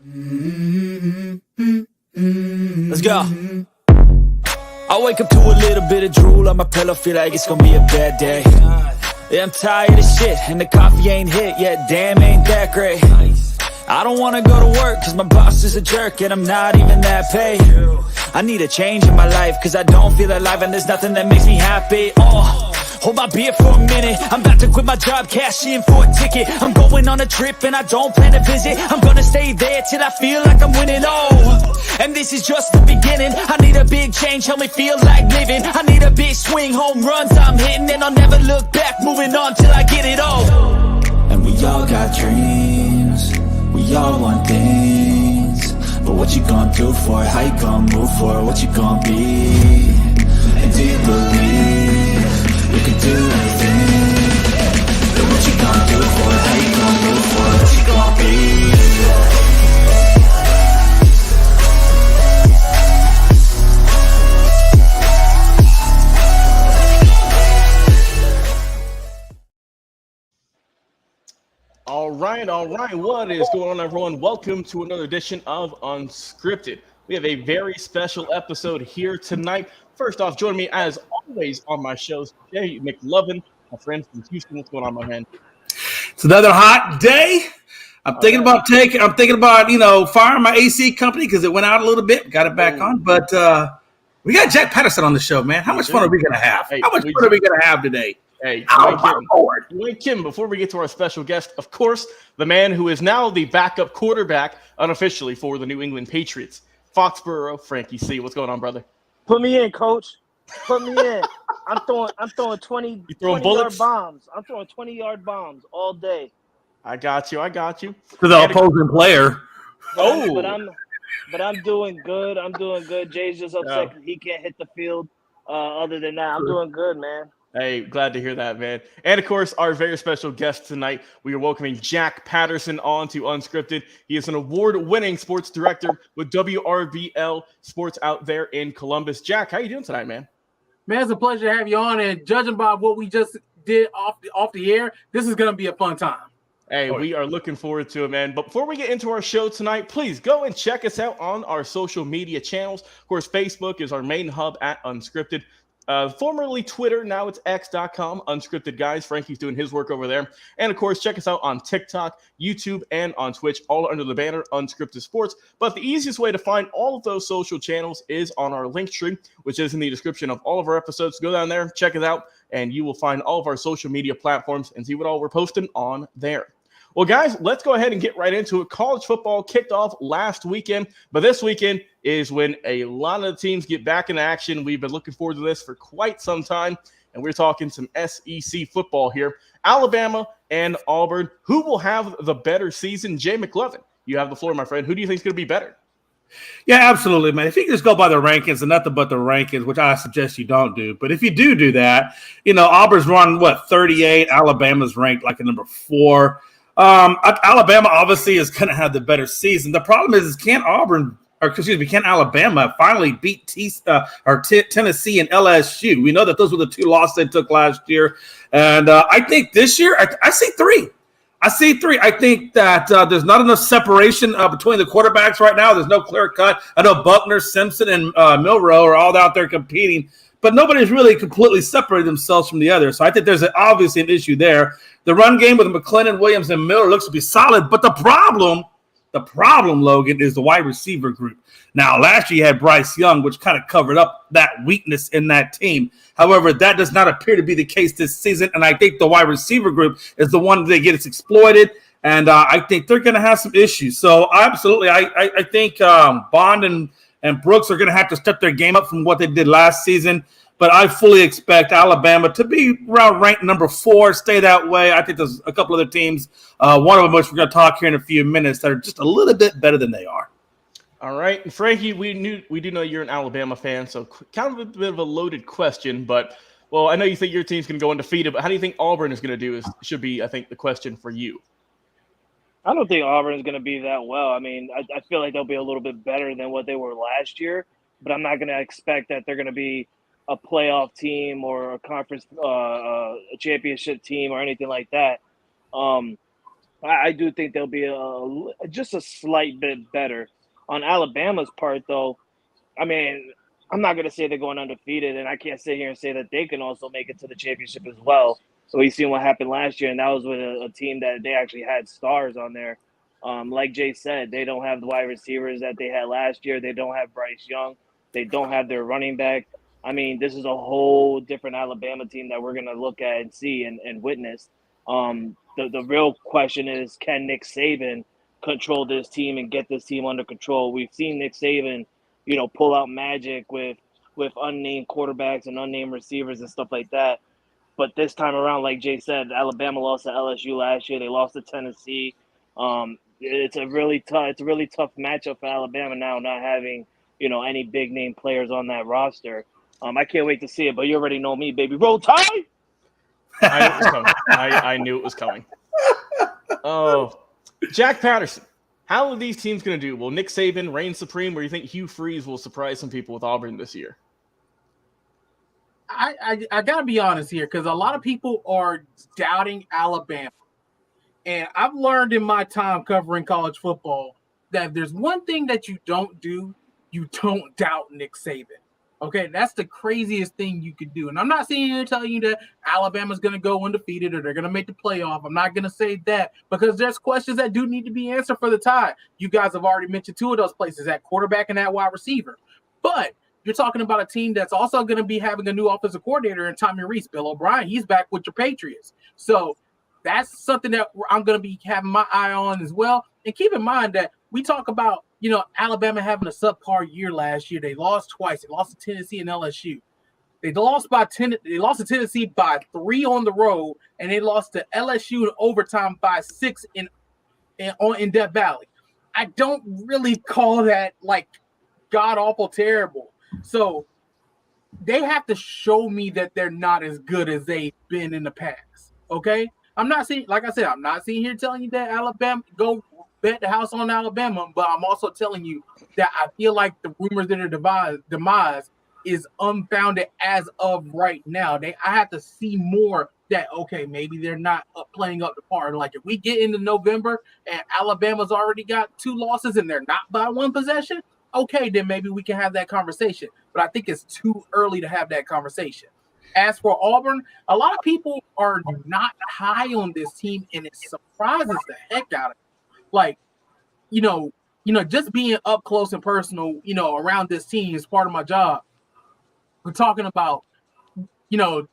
Let's go. I wake up to a little bit of drool on my pillow, feel like it's gonna be a bad day. Yeah, I'm tired of shit, and the coffee ain't hit yet, damn, ain't that great. I don't wanna go to work, cause my boss is a jerk, and I'm not even that paid. I need a change in my life, cause I don't feel alive, and there's nothing that makes me happy. Hold my beer for a minute, I'm about to quit my job, cash in for a ticket. I'm going on a trip and I don't plan to visit. I'm gonna stay there till I feel like I'm winning, and this is just the beginning. I need a big change, help me feel like living. I need a big swing, home runs I'm hitting, and I'll never look back, moving on till I get it all. And we all got dreams, we all want things, but what you gonna do for it? How you gonna move for it? What you gonna be? And do you believe you can do anything? But what you gonna do for it? How you gonna move for it? What you gonna be? All right. What is going on, everyone? Welcome to another edition of Unscripted. We have a very special episode here tonight. First off, join me as always on my shows, Jay McLovin, my friend from Houston. What's going on, my man? It's another hot day. I'm thinking about firing my AC company because it went out a little bit. Got it back on, but we got Jack Patterson on the show, man. How much fun are we gonna have? How much fun are we gonna have today? Hey, you ain't kidding. Before we get to our special guest, of course, the man who is now the backup quarterback unofficially for the New England Patriots, Foxborough, Frankie C. What's going on, brother? Put me in, coach. Put me in. I'm throwing 20 yard bombs. I'm throwing 20-yard bombs all day. I got you. To the opposing player. But I'm doing good. Jay's just upset because he can't hit the field. Other than that, I'm doing good, man. Hey, glad to hear that, man. And, of course, our very special guest tonight, we are welcoming Jack Patterson on to Unscripted. He is an award-winning sports director with WRBL Sports out there in Columbus. Jack, how you doing tonight, man? Man, it's a pleasure to have you on. And judging by what we just did off the air, this is going to be a fun time. Hey, we are looking forward to it, man. But before we get into our show tonight, please go and check us out on our social media channels. Of course, Facebook is our main hub at Unscripted. Formerly Twitter, now it's x.com, Unscripted Guys. Frankie's doing his work over there. And, of course, check us out on TikTok, YouTube, and on Twitch, all under the banner Unscripted Sports. But the easiest way to find all of those social channels is on our link tree, which is in the description of all of our episodes. Go down there, check it out, and you will find all of our social media platforms and see what all we're posting on there. Well, guys, let's go ahead and get right into it. College football kicked off last weekend, but this weekend is when a lot of the teams get back in action. We've been looking forward to this for quite some time, and we're talking some SEC football here. Alabama and Auburn. Who will have the better season? Jay McLovin, you have the floor, my friend. Who do you think is going to be better? Yeah, absolutely, man. If you can just go by the rankings and nothing but the rankings, which I suggest you don't do, but if you do that, Auburn's run, 38? Alabama's ranked like a number 4. Alabama obviously is going to have the better season. The problem is can Alabama finally beat Tennessee and LSU? We know that those were the 2 losses they took last year. And I think this year, I see 3. I think that there's not enough separation between the quarterbacks right now. There's no clear cut. I know Buckner, Simpson, and Milroe are all out there competing, but nobody's really completely separated themselves from the other. So I think there's obviously an issue there. The run game with McClellan, Williams, and Miller looks to be solid, but the problem, Logan, is the wide receiver group. Now, last year you had Bryce Young, which kind of covered up that weakness in that team. However, that does not appear to be the case this season, and I think the wide receiver group is the one that gets exploited, and I think they're going to have some issues. So, absolutely, I think Bond and Brooks are going to have to step their game up from what they did last season. But I fully expect Alabama to be around ranked number 4, stay that way. I think there's a couple other teams, one of them which we're going to talk here in a few minutes, that are just a little bit better than they are. All right. And Frankie, we do know you're an Alabama fan, so kind of a bit of a loaded question. But, I know you think your team's going to go undefeated, but how do you think Auburn is going to do should be, I think, the question for you. I don't think Auburn is going to be that well. I mean, I feel like they'll be a little bit better than what they were last year, but I'm not going to expect that they're going to be a playoff team or a conference a championship team or anything like that. I do think they'll be just a slight bit better. On Alabama's part, though, I mean, I'm not going to say they're going undefeated, and I can't sit here and say that they can also make it to the championship as well. So we've seen what happened last year, and that was with a team that they actually had stars on there. Like Jay said, they don't have the wide receivers that they had last year. They don't have Bryce Young. They don't have their running back. I mean, this is a whole different Alabama team that we're going to look at and see and witness. The real question is, can Nick Saban control this team and get this team under control? We've seen Nick Saban, pull out magic with unnamed quarterbacks and unnamed receivers and stuff like that. But this time around, like Jay said, Alabama lost to LSU last year. They lost to Tennessee. It's a really tough matchup for Alabama now, not having any big name players on that roster. I can't wait to see it. But you already know me, baby. Roll Tide! I knew it was coming. I knew it was coming. Oh, Jack Patterson. How are these teams going to do? Will Nick Saban reign supreme, or do you think Hugh Freeze will surprise some people with Auburn this year? I got to be honest here, because a lot of people are doubting Alabama. And I've learned in my time covering college football that if there's one thing that you don't do, you don't doubt Nick Saban. Okay, that's the craziest thing you could do. And I'm not sitting here telling you that Alabama's going to go undefeated or they're going to make the playoff. I'm not going to say that, because there's questions that do need to be answered for the Tide. You guys have already mentioned two of those places, at quarterback and at wide receiver. But you're talking about a team that's also going to be having a new offensive coordinator in Tommy Rees. Bill O'Brien, he's back with your Patriots. So that's something that I'm going to be having my eye on as well. And keep in mind that we talk about, Alabama having a subpar year last year. They lost twice. They lost to Tennessee and LSU. They lost to Tennessee by 3 on the road, and they lost to LSU in overtime by 6 in Death Valley. I don't really call that like god awful terrible. So they have to show me that they're not as good as they've been in the past. Okay, I'm not saying, like I said, I'm not sitting here telling you that Alabama go bet the house on Alabama, but I'm also telling you that I feel like the rumors that are demise is unfounded as of right now. I have to see more that, okay, maybe they're not playing up to par. Like if we get into November and Alabama's already got 2 losses and they're not by 1 possession, okay, then maybe we can have that conversation. But I think it's too early to have that conversation. As for Auburn, a lot of people are not high on this team, and it surprises the heck out of me. Like, just being up close and personal, around this team is part of my job. We're talking about,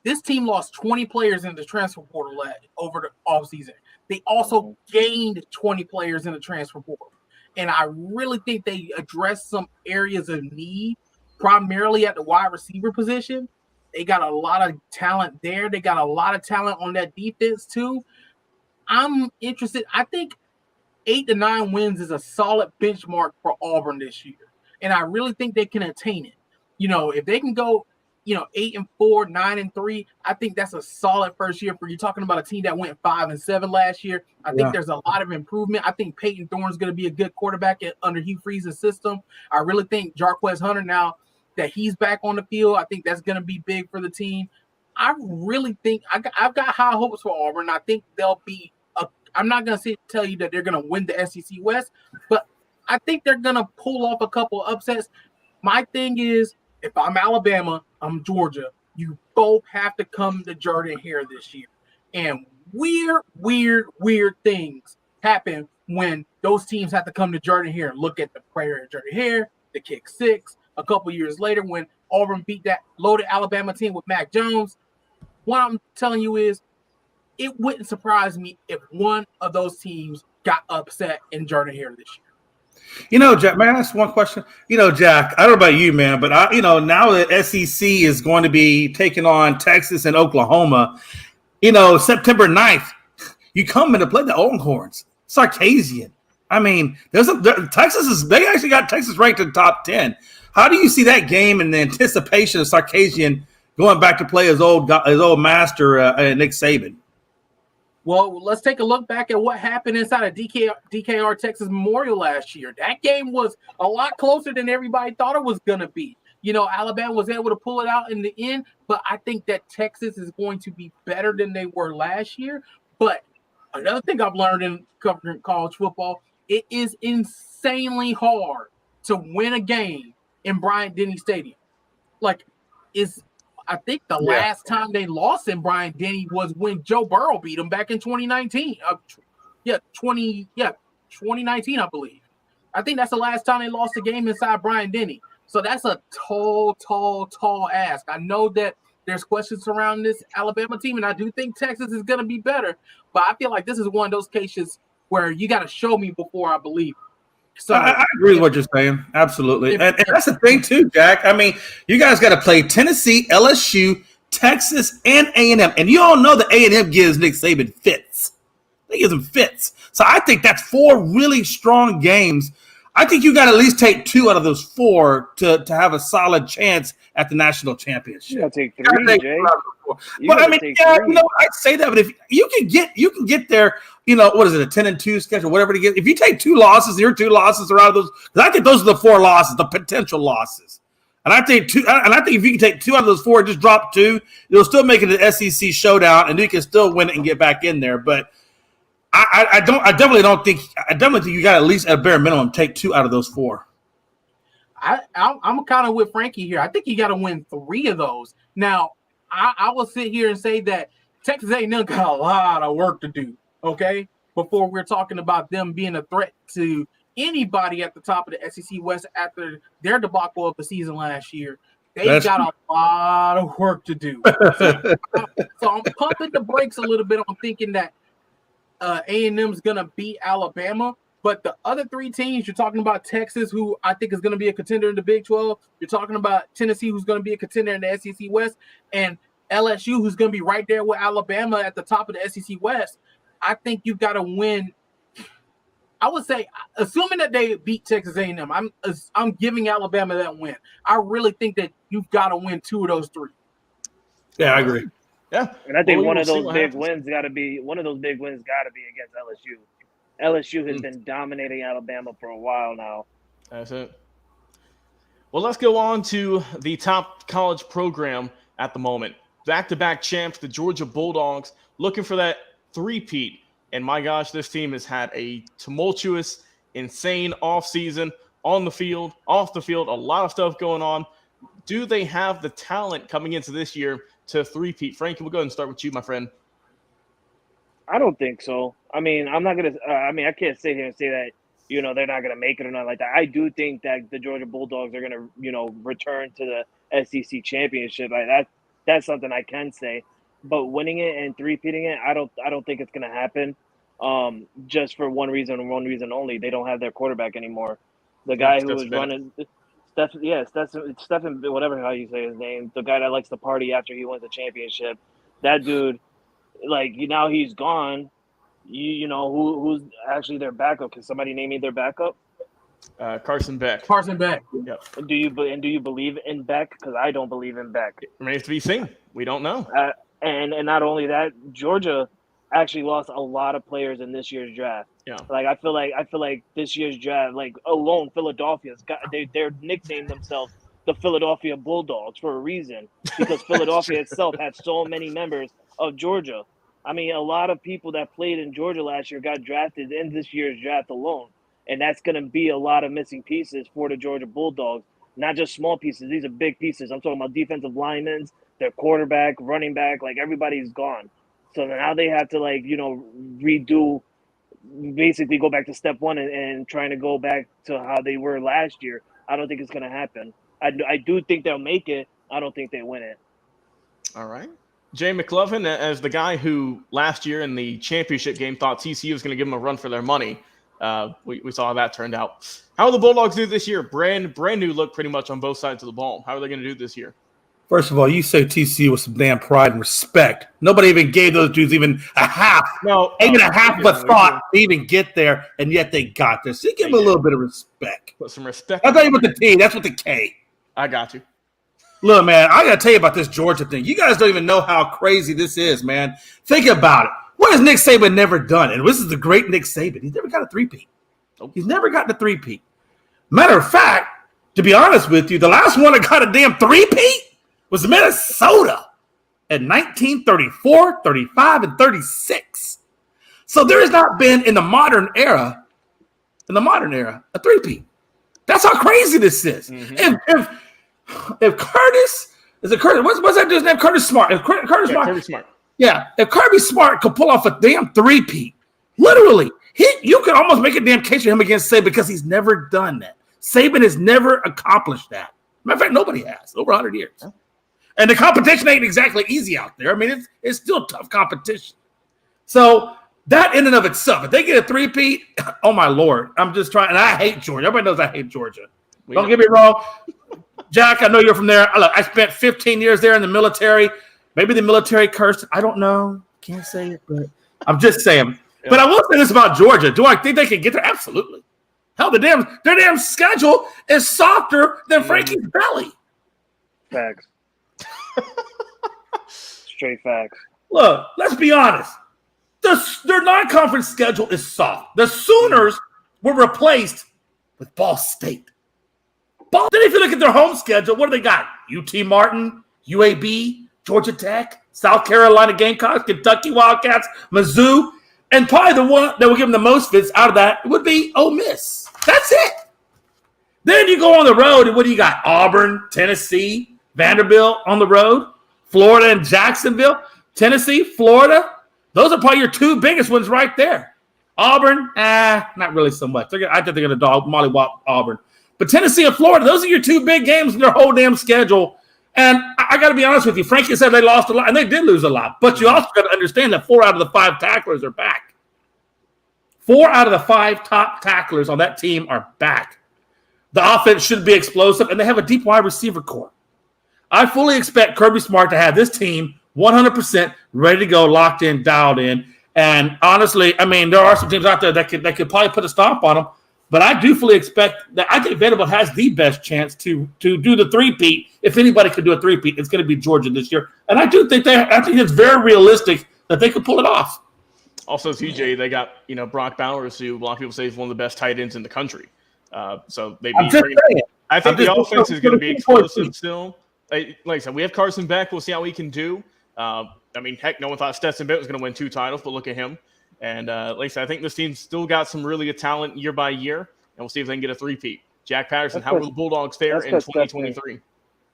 this team lost 20 players in the transfer portal over the offseason. They also gained 20 players in the transfer portal. And I really think they addressed some areas of need, primarily at the wide receiver position. They got a lot of talent there. They got a lot of talent on that defense too. I'm interested. I think 8 to 9 wins is a solid benchmark for Auburn this year. And I really think they can attain it. If they can go, 8-4, 9-3, I think that's a solid first year for you. Talking about a team that went 5-7 last year. I think there's a lot of improvement. I think Peyton Thorne's going to be a good quarterback under Hugh Freeze's system. I really think Jarquez Hunter, now that he's back on the field, I think that's going to be big for the team. I really think I've got high hopes for Auburn. I think they'll be I'm not going to tell you that they're going to win the SEC West, but I think they're going to pull off a couple upsets. My thing is, if I'm Alabama, I'm Georgia, you both have to come to Jordan-Hare this year. And weird things happen when those teams have to come to Jordan-Hare. Look at the prayer of Jordan-Hare, the kick 6. A couple years later, when Auburn beat that loaded Alabama team with Mac Jones, what I'm telling you is, it wouldn't surprise me if one of those teams got upset in Jordan-Hare this year. Jack, man, that's one question. Jack, I don't know about you, man, but now the SEC is going to be taking on Texas and Oklahoma. September 9th, you come in to play the Longhorns, Sarkisian. I mean, they actually got Texas ranked in the top 10. How do you see that game and the anticipation of Sarkisian going back to play his old master, Nick Saban? Well, let's take a look back at what happened inside of DKR Texas Memorial last year. That game was a lot closer than everybody thought it was going to be. Alabama was able to pull it out in the end, but I think that Texas is going to be better than they were last year. But Another thing I've learned in covering college football, it is insanely hard to win a game in Bryant-Denny Stadium. Like, I think the last time they lost in Bryant-Denny was when Joe Burrow beat them back in 2019. 2019, I believe. I think that's the last time they lost a game inside Bryant-Denny. So that's a tall ask. I know that there's questions surrounding this Alabama team, and I do think Texas is going to be better. But I feel like this is one of those cases where you got to show me before I believe. So I agree with what you're saying. Absolutely. And that's the thing, too, Jack. I mean, you guys got to play Tennessee, LSU, Texas, and A&M. And you all know that A&M gives Nick Saban fits. They give him fits. So I think that's 4 really strong games. I think you got to at least take 2 out of those 4 to have a solid chance at the national championship. You got to take 3, Jay. But I mean, I'd say that. But if you can get there, what is it, a 10-2 schedule, whatever to get. If you take 2 losses, your 2 losses are out of those. Because I think those are the 4 losses, the potential losses. And I think if you can take 2 out of those 4, just drop 2, you'll still make it an SEC showdown, and you can still win it and get back in there. But I definitely think you got to at least at bare minimum take 2 out of those 4. I'm kind of with Frankie here. I think you got to win 3 of those. Now, I will sit here and say that Texas A&M got a lot of work to do, okay, before we're talking about them being a threat to anybody at the top of the SEC West after their debacle of the season last year. They've got a lot of work to do. So I'm pumping the brakes a little bit on thinking that A&M is going to beat Alabama. But the other 3 teams, you're talking about Texas, who I think is going to be a contender in the Big 12. You're talking about Tennessee, who's going to be a contender in the SEC West, and LSU, who's going to be right there with Alabama at the top of the SEC West. I think you've got to win. I would say, assuming that they beat Texas A&M, I'm giving Alabama that win. I really think that you've got to win 2 of those 3. Yeah, I agree. Yeah, and I think one of those big wins got to be against LSU. LSU has been dominating Alabama for a while now. That's it. Well, let's go on to the top college program at the moment. Back-to-back champs, the Georgia Bulldogs, looking for that 3-peat. And my gosh, this team has had a tumultuous, insane offseason on the field, off the field, a lot of stuff going on. Do they have the talent coming into this year to 3-peat? Frankie, we'll go ahead and start with you, my friend. I don't think so. I mean, I'm not going to I can't sit here and say that, they're not going to make it or not like that. I do think that the Georgia Bulldogs are going to, return to the SEC championship. That's something I can say. But winning it and 3-peating it, I don't think it's going to happen. Just for one reason and one reason only. They don't have their quarterback anymore. The guy who was running Stephen, whatever how you say his name, the guy that likes to party after he wins the championship. That dude, now he's gone. Who's actually their backup? Can somebody name me their backup? Carson Beck. Yep. Do you believe in Beck? Because I don't believe in Beck. It remains to be seen. We don't know. And not only that, Georgia actually lost a lot of players in this year's draft. Yeah. I feel like this year's draft, alone Philadelphia's got they're nicknamed themselves the Philadelphia Bulldogs for a reason, because Philadelphia itself had so many members of Georgia. I mean, a lot of people that played in Georgia last year got drafted in this year's draft alone. And that's going to be a lot of missing pieces for the Georgia Bulldogs. Not just small pieces. These are big pieces. I'm talking about defensive linemen, their quarterback, running back, everybody's gone. So now they have to, redo, basically go back to step one and trying to go back to how they were last year. I don't think it's going to happen. I do think they'll make it. I don't think they win it. All right. Jay McLovin, as the guy who last year in the championship game thought TCU was going to give them a run for their money, we saw how that turned out. How will the Bulldogs do this year? Brand new look pretty much on both sides of the ball. How are they going to do this year? First of all, you say TCU with some damn pride and respect. Nobody even gave those dudes even a half of a thought to even get there, and yet they got there. So you give them a little bit of respect. Put some respect. I'll tell you with the T. That's with the K. I got you. Look, man, I got to tell you about this Georgia thing. You guys don't even know how crazy this is, man. Think about it. What has Nick Saban never done? And this is the great Nick Saban. He's never got a 3-peat. He's never gotten a 3-peat. Matter of fact, to be honest with you, the last one that got a damn 3-peat was Minnesota in 1934, 35, and 36. So there has not been in the modern era, a three-peat. That's how crazy this is. If Curtis is a Curtis, what's that dude's name? Curtis Smart. If Curtis Smart. Kirby Smart. Yeah, if Kirby Smart could pull off a damn three-peat, literally, you could almost make a damn case for him against Saban because he's never done that. Saban has never accomplished that. Matter of fact, nobody has over 100 years. And the competition ain't exactly easy out there. I mean, it's still tough competition. So that in and of itself, if they get a three-peat, oh my Lord, I'm just trying. And I hate Georgia. Everybody knows I hate Georgia. Don't get me wrong. Jack, I know you're from there. Look, I spent 15 years there in the military. Maybe the military cursed. I don't know. Can't say it, but I'm just saying. Yeah. But I will say this about Georgia. Do I think they can get there? Absolutely. Hell, their damn schedule is softer than Frankie's belly. Facts. Straight facts. Look, let's be honest. Their non-conference schedule is soft. The Sooners were replaced with Ball State. Then if you look at their home schedule, what do they got? UT Martin, UAB, Georgia Tech, South Carolina Gamecocks, Kentucky Wildcats, Mizzou, and probably the one that will give them the most fits out of that would be Ole Miss. That's it. Then you go on the road, and what do you got? Auburn, Tennessee, Vanderbilt on the road, Florida and Jacksonville, Tennessee, Florida. Those are probably your two biggest ones right there. Auburn, not really so much. I think they're going to mollywop Auburn. But Tennessee and Florida, those are your two big games in their whole damn schedule. And I got to be honest with you. Frankie said they lost a lot, and they did lose a lot. But you also got to understand that 4 out of the 5 tacklers are back. 4 out of the 5 top tacklers on that team are back. The offense should be explosive, and they have a deep wide receiver core. I fully expect Kirby Smart to have this team 100% ready to go, locked in, dialed in. And honestly, I mean, there are some teams out there that could probably put a stomp on them. But I do fully expect that I think Vanderbilt has the best chance to do the three-peat. If anybody could do a three-peat, it's going to be Georgia this year. And I think it's very realistic that they could pull it off. Also, TJ, they got Brock Bowers, who a lot of people say is one of the best tight ends in the country. So maybe I think the offense is going to be explosive still. Like I said, we have Carson Beck. We'll see how he can do. I mean, heck, no one thought Stetson Bennett was going to win 2 titles, but look at him. And like I said, I think this team's still got some really good talent year by year, and we'll see if they can get a three-peat. Jack Patterson, how will the Bulldogs fare in 2023?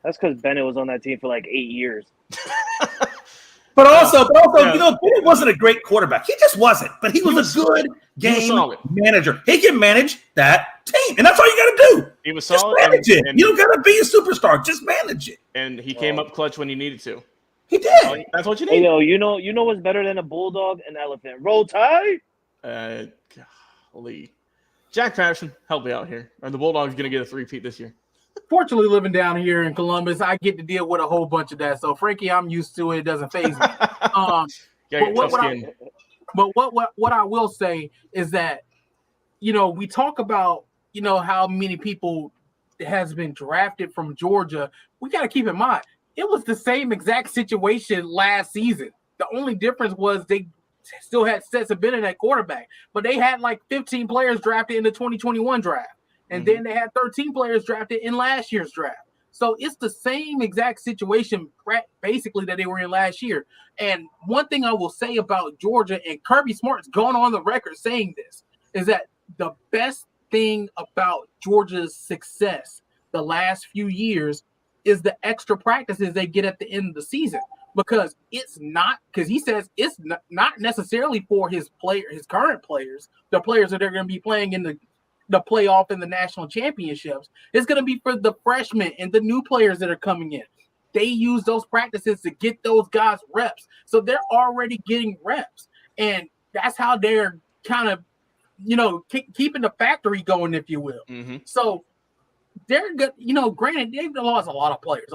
That's because Bennett was on that team for like 8 years. But also, Bennett wasn't a great quarterback. He just wasn't. But he was a good game manager. He can manage that team, and that's all you got to do. He was just solid. Manage it. You don't got to be a superstar. Just manage it. And he came up clutch when he needed to. He did. That's what you need. Hey, you know what's better than a bulldog? An elephant. Roll Tide. Golly. Jack Patterson, help me out here. Are the Bulldogs going to get a three-peat this year? Fortunately, living down here in Columbus, I get to deal with a whole bunch of that. So, Frankie, I'm used to it. It doesn't faze me. What I will say is that, we talk about, how many people has been drafted from Georgia. We got to keep in mind, it was the same exact situation last season. The only difference was they still had Stetson Bennett at quarterback, but they had like 15 players drafted in the 2021 draft. And then they had 13 players drafted in last year's draft. So it's the same exact situation basically that they were in last year. And one thing I will say about Georgia, and Kirby Smart's gone on the record saying this, is that the best thing about Georgia's success the last few years is the extra practices they get at the end of the season. Because he says it's not necessarily for his current players, the players that are going to be playing in the playoff and the national championships. It's going to be for the freshmen and the new players that are coming in. They use those practices to get those guys reps. So they're already getting reps. And that's how they're kind of, keeping the factory going, if you will. Mm-hmm. So they're good. Granted, they've lost a lot of players.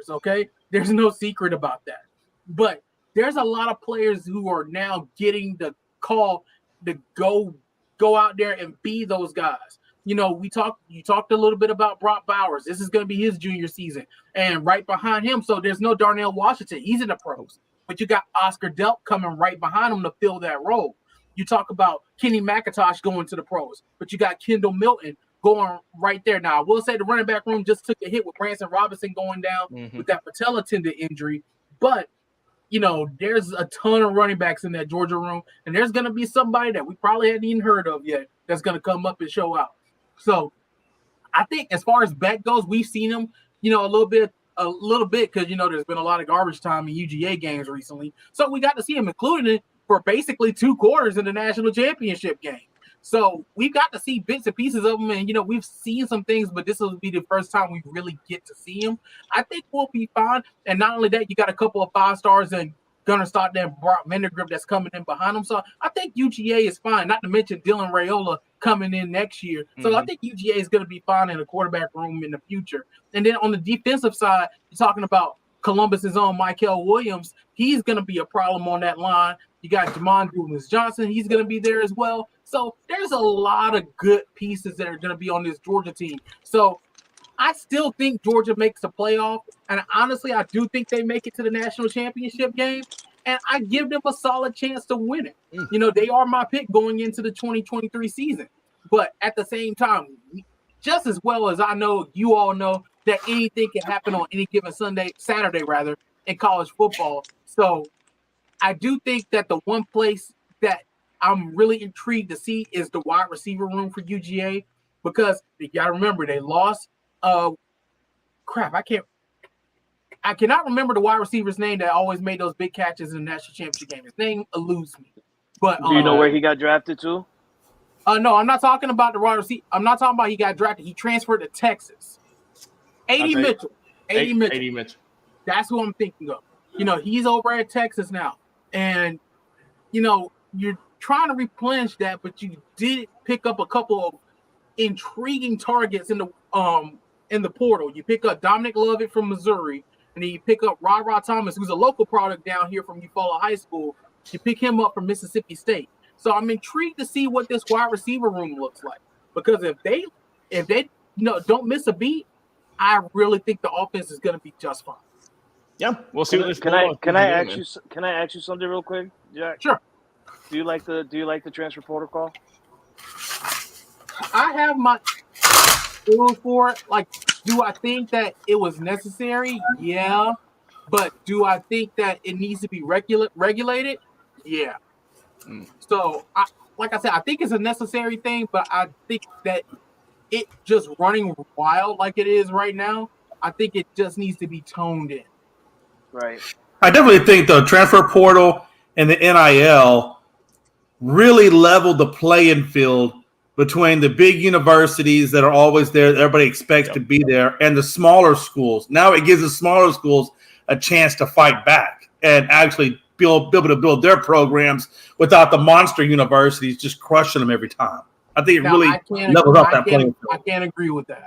Okay. There's no secret about that. But there's a lot of players who are now getting the call to go out there and be those guys. You talked a little bit about Brock Bowers. This is going to be his junior season. And right behind him, so there's no Darnell Washington. He's in the pros. But you got Oscar Delp coming right behind him to fill that role. You talk about Kenny McIntosh going to the pros. But you got Kendall Milton going right there. Now, I will say the running back room just took a hit with Branson Robinson going down with that patella tendon injury. But there's a ton of running backs in that Georgia room, and there's going to be somebody that we probably hadn't even heard of yet that's going to come up and show out. So I think as far as back goes, we've seen him, a little bit because, there's been a lot of garbage time in UGA games recently. So we got to see him included for basically 2 quarters in the national championship game. So we've got to see bits and pieces of him, and, we've seen some things, but this will be the first time we really get to see him. I think we'll be fine. And not only that, you got a couple of 5-stars and Gunnar Stockton and Brock Vandergrift that's coming in behind him. So I think UGA is fine, not to mention Dylan Raiola coming in next year. So I think UGA is going to be fine in the quarterback room in the future. And then on the defensive side, you're talking about Columbus's own Michael Williams. He's going to be a problem on that line. You got Jamon Dumas-Johnson. He's going to be there as well. So there's a lot of good pieces that are going to be on this Georgia team. So I still think Georgia makes the playoff. And honestly, I do think they make it to the national championship game. And I give them a solid chance to win it. They are my pick going into the 2023 season. But at the same time, just as well as I know, you all know that anything can happen on any given Saturday in college football. So I do think that the one place that I'm really intrigued to see is the wide receiver room for UGA, because you got to remember they lost. I cannot remember the wide receiver's name that always made those big catches in the national championship game. His name eludes me. But do you know where he got drafted to? No, I'm not talking about the wide receiver. I'm not talking about he got drafted. He transferred to Texas. A.D. Mitchell. A.D. Mitchell. That's who I'm thinking of. He's over at Texas now. And, you're trying to replenish that, but you did pick up a couple of intriguing targets in the portal. You pick up Dominic Lovett from Missouri, and then you pick up Ra Thomas, who's a local product down here from Eufaula High School. You pick him up from Mississippi State. So I'm intrigued to see what this wide receiver room looks like, because if they don't miss a beat, I really think the offense is going to be just fine. Yeah, we'll see. Can I ask you something real quick, Jack? Sure. Do you like the transfer protocol? I have my feeling for it. Like, do I think that it was necessary? Yeah. But do I think that it needs to be regulated? Yeah. So, like I said, I think it's a necessary thing, but I think that it just running wild like it is right now, I think it just needs to be toned in. Right. I definitely think the transfer portal and the NIL really leveled the playing field between the big universities that are always there, that everybody expects to be there, and the smaller schools. Now it gives the smaller schools a chance to fight back and actually be able to build their programs without the monster universities just crushing them every time. I think it really levels up that playing field. I can't agree with that.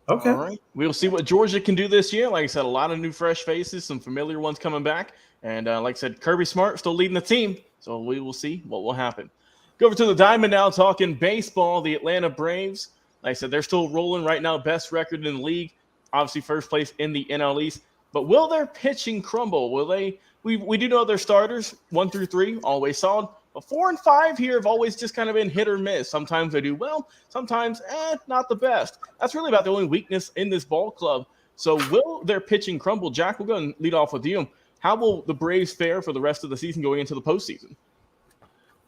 Okay. All right. We'll see what Georgia can do this year. Like I said, a lot of new fresh faces, some familiar ones coming back. And like I said, Kirby Smart still leading the team. So we will see what will happen. Go over to the Diamond now, talking baseball. The Atlanta Braves, like I said, they're still rolling right now. Best record in the league. Obviously, first place in the NL East. But will their pitching crumble? Will they? We do know their starters, 1 through 3, always solid. But 4 and 5 here have always just kind of been hit or miss. Sometimes they do well, sometimes not the best. That's really about the only weakness in this ball club. So will their pitching crumble? Jack, we'll go and lead off with you. How will the Braves fare for the rest of the season going into the postseason?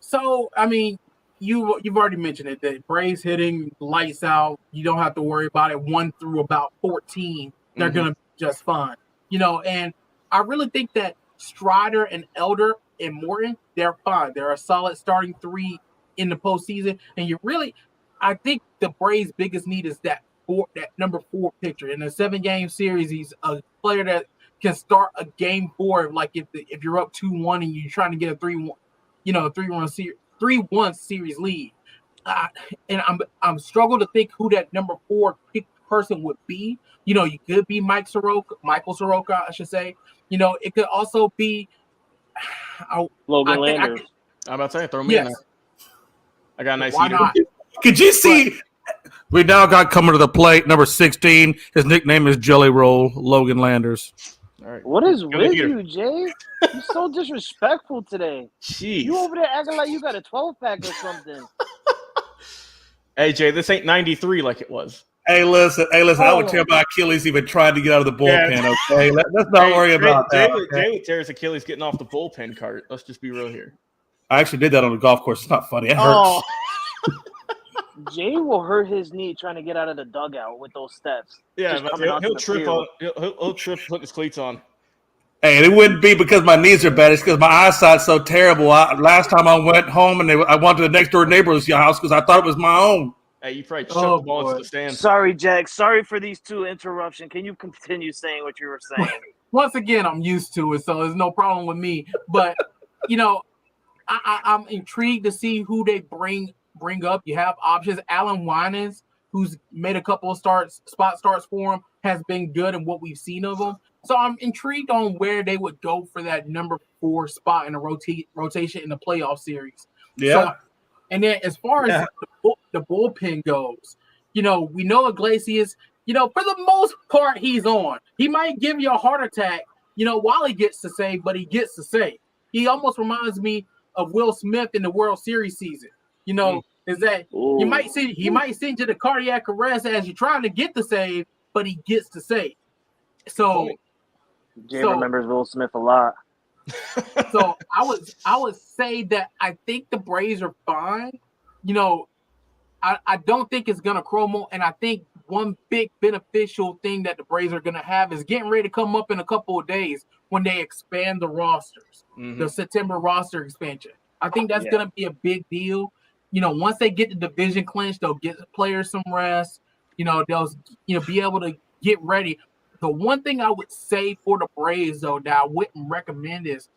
So, I mean, you've already mentioned it, that Braves hitting lights out. You don't have to worry about it. 1 through about 14, they're going to be just fine. And I really think that Strider and Elder and Morton, they're fine. They're a solid starting 3 in the postseason. And I think the Braves' biggest need is that number 4 pitcher. In a 7-game series, he's a player that can start a game 4. Like if you're up 2-1 and you're trying to get a 3-1, 3-1 series lead. And I'm struggling to think who that number 4 pick person would be. You could be Michael Soroka, I should say. It could also be Logan Landers. I'm about to say, throw me in there. I got a nice heater. Not? Could you see? We now got coming to the plate, number 16. His nickname is Jelly Roll, Logan Landers. All right. What is with you, Jay? You're so disrespectful today. Jeez. You over there acting like you got a 12-pack or something. Hey, Jay, this ain't 93 like it was. Hey, listen. I would tear my Achilles even trying to get out of the bullpen. Okay, let's not worry about that. Jay would tear his Achilles getting off the bullpen cart. Let's just be real here. I actually did that on the golf course. It's not funny. It hurts. Oh. Jay will hurt his knee trying to get out of the dugout with those steps. Yeah, but he'll trip on. He'll trip, put his cleats on. Hey, it wouldn't be because my knees are bad. It's because my eyesight's so terrible. Last time I went home and I went to the next door neighbor's house because I thought it was my own. Hey, you probably chucked the ball into the stand. Sorry, Jack. Sorry for these two interruptions. Can you continue saying what you were saying? Once again, I'm used to it, so there's no problem with me. But, I'm intrigued to see who they bring up. You have options. Alan Winans, who's made a couple of spot starts for him, has been good in what we've seen of him. So I'm intrigued on where they would go for that number 4 spot in the rotation in the playoff series. Yeah. So, and then as far as the bullpen goes, we know Iglesias, for the most part, he's on. He might give you a heart attack, while he gets to save, but he gets to save. He almost reminds me of Will Smith in the World Series season. Is that he might send you to the cardiac arrest as you're trying to get the save, but he gets to save. So Jay remembers Will Smith a lot. So I would say that I think the Braves are fine. I don't think it's gonna crumble, and I think one big beneficial thing that the Braves are gonna have is getting ready to come up in a couple of days when they expand the rosters, the September roster expansion. I think that's gonna be a big deal. Once they get the division clinched, they'll get the players some rest. They'll be able to get ready. The one thing I would say for the Braves, though, that I wouldn't recommend is,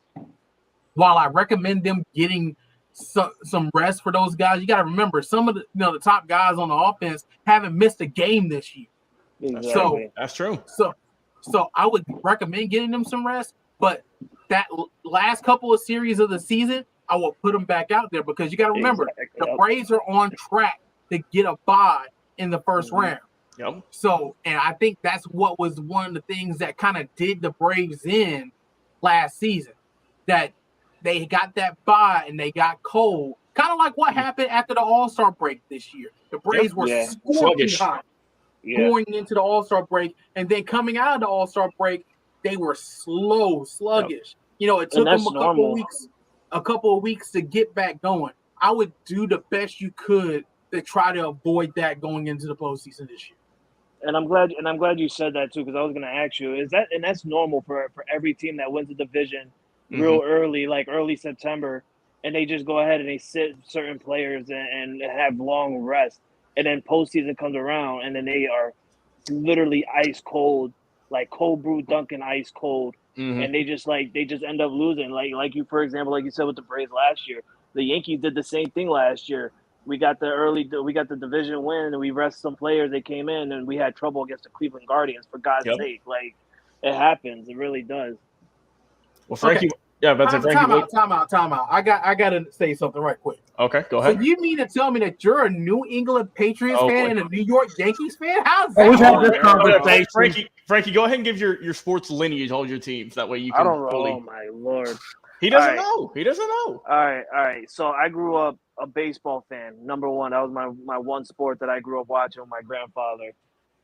while I recommend them getting some rest for those guys, you got to remember some of the top guys on the offense haven't missed a game this year. Exactly. So that's true. So I would recommend getting them some rest, but that last couple of series of the season, I will put them back out there because you got to remember the Braves are on track to get a bye in the first round. Yep. So, and I think that's what was one of the things that kind of did the Braves in last season, that they got that bye and they got cold, kind of like what happened after the All-Star break this year. The Braves were scorching hot going into the All-Star break, and then coming out of the All-Star break, they were sluggish. It took them a couple of weeks to get back going. I would do the best you could to try to avoid that going into the postseason this year. And I'm glad you said that too, because I was going to ask you, that's normal for every team that wins a division real early, like early September, and they just go ahead and they sit certain players and have long rest, and then postseason comes around and then they are literally ice cold, like cold brew Dunkin' ice cold, and they just end up losing. Like you, for example, like you said with the Braves last year, the Yankees did the same thing last year. We got the division win, and we rest some players. They came in, and we had trouble against the Cleveland Guardians. For God's sake, like it happens. It really does. Well, Frankie, Time out. I got to say something right quick. Okay, go ahead. So you mean to tell me that you're a New England Patriots fan and a New York Yankees fan? How's that? Frankie, go ahead and give your sports lineage, all your teams. That way you can. I don't know. Oh my Lord. He doesn't know. He doesn't know. All right. So I grew up a baseball fan. Number one, that was my one sport that I grew up watching with my grandfather.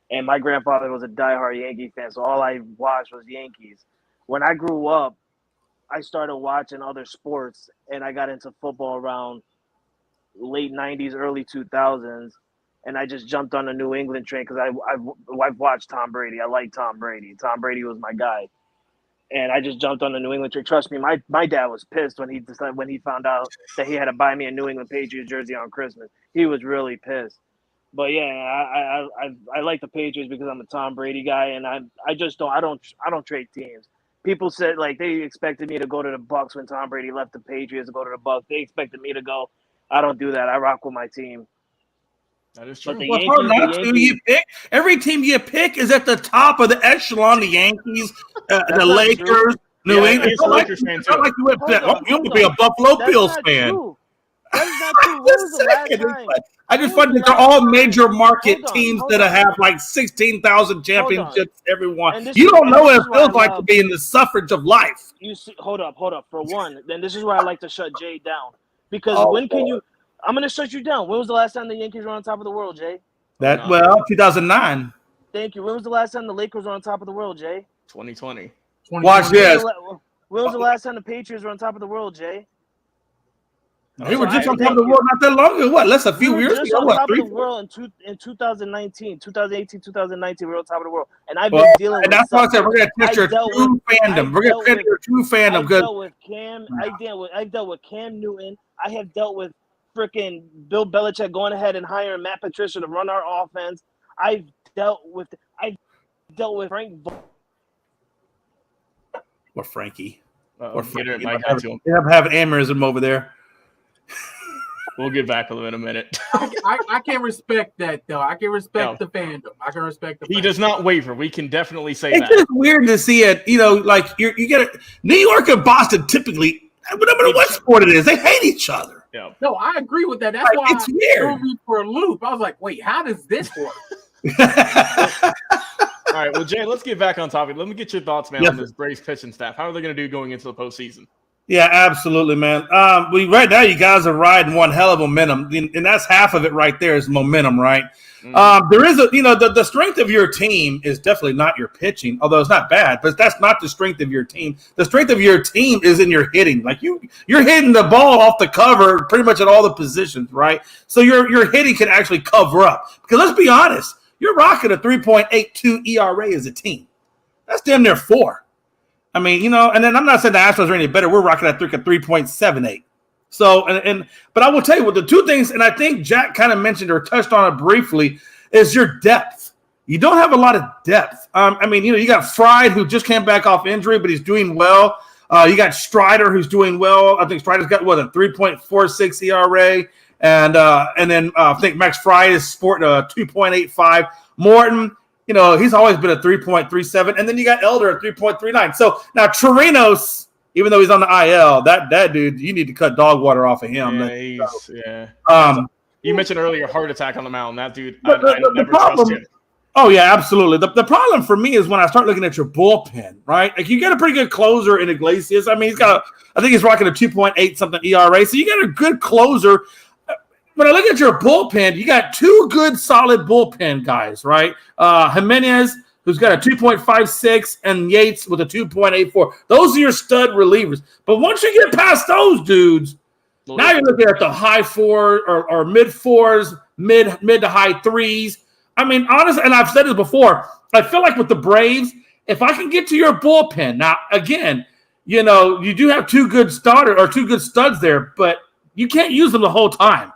And my grandfather was a diehard Yankee fan, so all I watched was Yankees. When I grew up, I started watching other sports, and I got into football around late 90s, early 2000s, and I just jumped on the New England train because I've watched Tom Brady. I like Tom Brady. Tom Brady was my guy. And I just jumped on the New England train. Trust me, my dad was pissed when he found out that he had to buy me a New England Patriots jersey on Christmas. He was really pissed. But yeah, I like the Patriots because I'm a Tom Brady guy, and I don't trade teams. People said like they expected me to go to the Bucs when Tom Brady left the Patriots to go to the Bucs. They expected me to go. I don't do that. I rock with my team. That is true. But You pick every team you pick is at the top of the echelon. The Yankees, the Lakers, New England. It's like you would be a Buffalo Bills fan. That's not true. When was the last time? I just find that they're all major market teams that have like 16,000 championships. Everyone, you don't know what it feels like to be in the suffrage of life. You see, hold up. For one, then this is where I like to shut Jay down because when can you? I'm going to shut you down. When was the last time the Yankees were on top of the world, Jay? That, No. well, 2009. Thank you. When was the last time the Lakers were on top of the world, Jay? 2020. Watch 2020. this. When was the last time the Patriots were on top of the world, Jay? They were just So on top of thank the you. world not that long ago. What? Less a We few were years just ago. on What? top of 3, the 4? world in 2019, 2018, 2019. We were on top of the world, and I've Well, been dealing and with that's why I said something. we're gonna test I your dealt with. true fandom. We're gonna test your true fandom I've because dealt with Cam. I've dealt with Cam Newton. I have dealt with freaking Bill Belichick going ahead and hiring Matt Patricia to run our offense. I've dealt with Frank. or Frankie. Or Frankie. it might have to him. They have an aneurysm over there. We'll get back to him in a minute. I can respect that though. I can respect the fandom. I can respect the. He fandom. does not waver. We can definitely say It's that. just weird to see it. You know, like you get it. New York and Boston typically, no matter what sport it is, they hate each other. Yeah. No, I agree with that. That's Like, why it's it weird. threw me for a loop. I was like, wait, how does this work? All right. Well, Jay, let's get back on topic. Let me get your thoughts, man, Yes, on this Braves pitching staff. How are they going to do going into the postseason? Yeah, absolutely, man. Right now, you guys are riding one hell of momentum, and that's half of it right there is momentum, right? There is the strength of your team is definitely not your pitching, although it's not bad, but that's not the strength of your team. The strength of your team is in your hitting. Like you're hitting the ball off the cover pretty much at all the positions, right? So your hitting can actually cover up. Because let's be honest, you're rocking a 3.82 ERA as a team. That's damn near 4. I mean, and then I'm not saying the Astros are any better. We're rocking at 3.78. So, but I will tell you what the two things, and I think Jack kind of mentioned or touched on it briefly, is your depth. You don't have a lot of depth. You got Fried, who just came back off injury, but he's doing well. You got Strider, who's doing well. I think Strider's got, a 3.46 ERA. And then I think Max Fried is sporting a 2.85. Morton, he's always been a 3.37. And then you got Elder at 3.39. So now Chirinos, even though he's on the IL, that dude, you need to cut dog water off of him. You mentioned earlier heart attack on the mound. That dude, I never trust him. Oh, yeah, absolutely. The problem for me is when I start looking at your bullpen, right? Like you got a pretty good closer in Iglesias. I mean, I think he's rocking a 2.8 something ERA. So you got a good closer. When I look at your bullpen, you got two good, solid bullpen guys, right? Jimenez, who's got a 2.56, and Yates with a 2.84. Those are your stud relievers. But once you get past those dudes, now you're looking at the high 4 or mid 4s, mid to high 3s. I mean, honestly, and I've said this before, I feel like with the Braves, if I can get to your bullpen, now, again, you do have two good studs there, but you can't use them the whole time.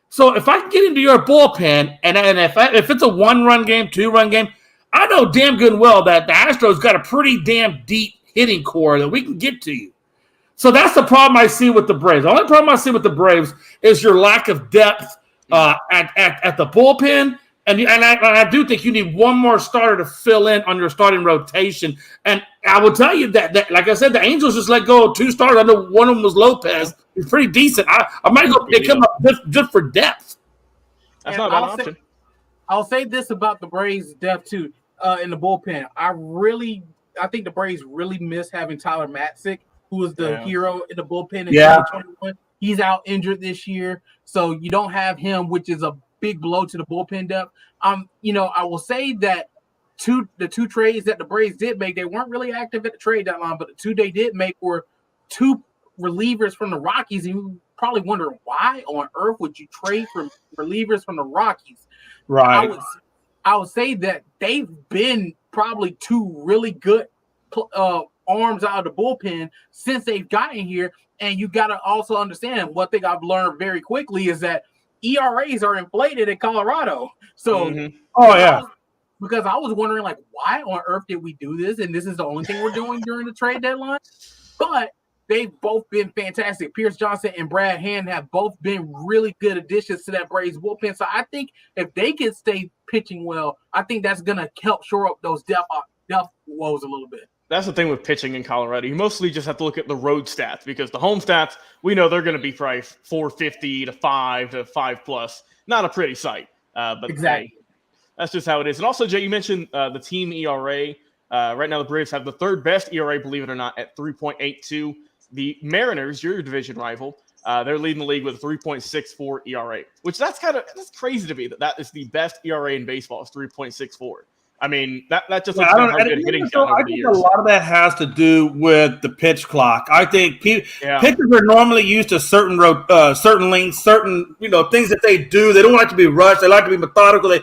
So if I can get into your bullpen, and if it's a 1-run game, 2-run game, I know damn good and well that the Astros got a pretty damn deep hitting core that we can get to you. So that's the problem I see with the Braves. The only problem I see with the Braves is your lack of depth at the bullpen. And I do think you need one more starter to fill in on your starting rotation. And I will tell you that like I said, the Angels just let go of 2 starters. I know one of them was Lopez. He's pretty decent. I might go pick him up just for depth. That's not a bad option. I'll say this about the Braves' depth too in the bullpen. I think the Braves really miss having Tyler Matzik, who was the hero in the bullpen in 2021. He's out injured this year, so you don't have him, which is a big blow to the bullpen depth. I will say that the 2 trades that the Braves did make, they weren't really active at the trade deadline, but the 2 they did make were 2 relievers from the Rockies. And you probably wonder why on earth would you trade for relievers from the Rockies? Right. I would say that they've been probably 2 really good arms out of the bullpen since they've gotten here. And you got to also understand, one thing I've learned very quickly is that ERAs are inflated in Colorado. So, because I was wondering, like, why on earth did we do this? And this is the only thing we're doing during the trade deadline. But they've both been fantastic. Pierce Johnson and Brad Hand have both been really good additions to that Braves bullpen. So I think if they can stay pitching well, I think that's going to help shore up those depth woes a little bit. That's the thing with pitching in Colorado. You mostly just have to look at the road stats because the home stats, we know they're going to be probably 450 to 5 to 5+. Not a pretty sight. But exactly. That's just how it is. And also, Jay, you mentioned the team ERA. Right now, the Braves have the 3rd best ERA, believe it or not, at 3.82. The Mariners, your division rival, They're leading the league with a 3.64 ERA, which that's crazy to me that is the best ERA in baseball is 3.64. I mean, that just looks at how good hitting's gotten over the years. I think a lot of that has to do with the pitch clock. I think pitchers are normally used to certain lengths, certain things that they do. They don't like to be rushed. They like to be methodical.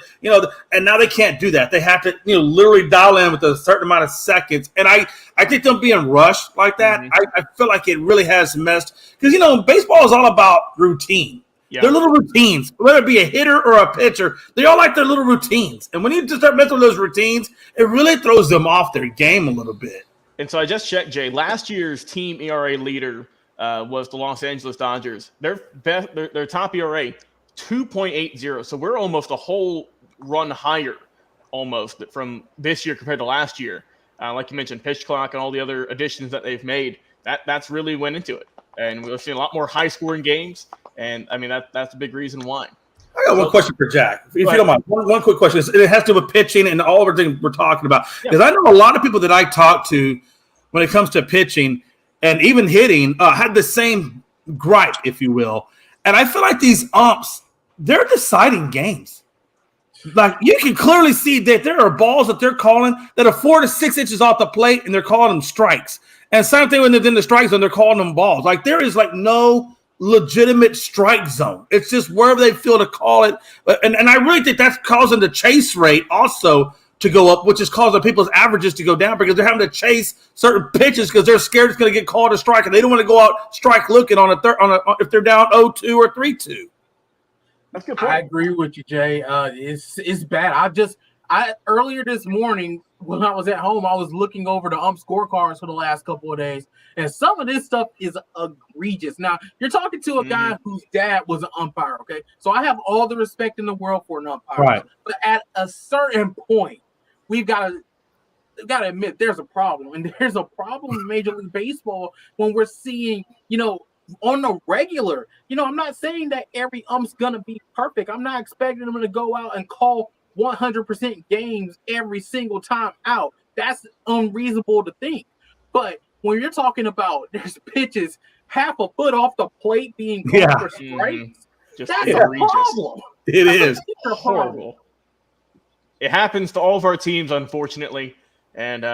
And now they can't do that. They have to literally dial in with a certain amount of seconds. And I think them being rushed like that, I feel like it really has messed because baseball is all about routine. Yeah. They're little routines, whether it be a hitter or a pitcher. They all like their little routines. And when you just start messing with those routines, it really throws them off their game a little bit. And so I just checked, Jay. Last year's team ERA leader was the Los Angeles Dodgers. Their top ERA, 2.80. So we're almost a whole run higher almost from this year compared to last year. Like you mentioned, pitch clock and all the other additions that they've made, that's really went into it. And we're seeing a lot more high-scoring games. And, I mean, that's a big reason why. I got one question for Jack, if you don't mind. One quick question. It has to do with pitching and all of everything we're talking about. Because I know a lot of people that I talk to when it comes to pitching and even hitting had the same gripe, if you will. And I feel like these umps, they're deciding games. Like, you can clearly see that there are balls that they're calling that are 4 to 6 inches off the plate, and they're calling them strikes. And same thing when they're in the strike zone, they're calling them balls. Like, there is, no legitimate strike zone. It's just wherever they feel to call it. And I really think that's causing the chase rate also to go up, which is causing people's averages to go down because they're having to chase certain pitches because they're scared it's going to get called a strike, and they don't want to go out strike looking on if they're down 0-2 or 3-2. That's a good point. I agree with you, Jay. It's bad. I earlier this morning when I was at home, I was looking over the ump scorecards for the last couple of days, and some of this stuff is egregious. Now, you're talking to a guy whose dad was an umpire, okay? So I have all the respect in the world for an umpire. Right. But at a certain point, we've got to admit there's a problem. And there's a problem in Major League Baseball when we're seeing, on the regular, I'm not saying that every ump's going to be perfect. I'm not expecting them to go out and call 100% games every single time out. That's unreasonable to think. But when you're talking about there's pitches half a foot off the plate being called for strikes, that's a problem. It is horrible. It happens to all of our teams, unfortunately. And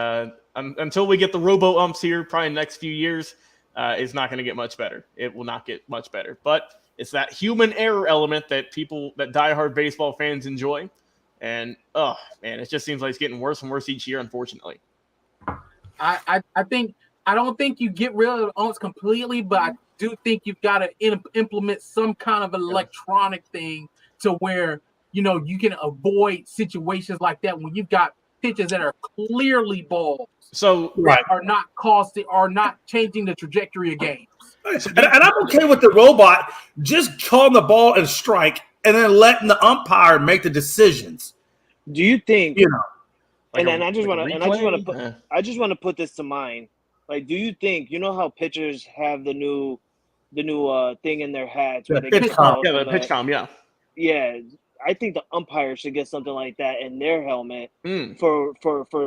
until we get the robo umps here, probably next few years, it's not going to get much better. It will not get much better. But it's that human error element that diehard baseball fans enjoy. And, oh, man, it just seems like it's getting worse and worse each year, unfortunately. I don't think you get rid of umps completely, but I do think you've got to implement some kind of electronic thing to where, you can avoid situations like that when you've got pitches that are clearly balls. So are not changing the trajectory of games. And I'm okay with the robot just calling the ball and strike and then letting the umpire make the decisions. Do you think I just want to put this to mind. Like, do you think how pitchers have the new thing in their hats where they pitch com. The pitch com, yeah. I think the umpire should get something like that in their helmet for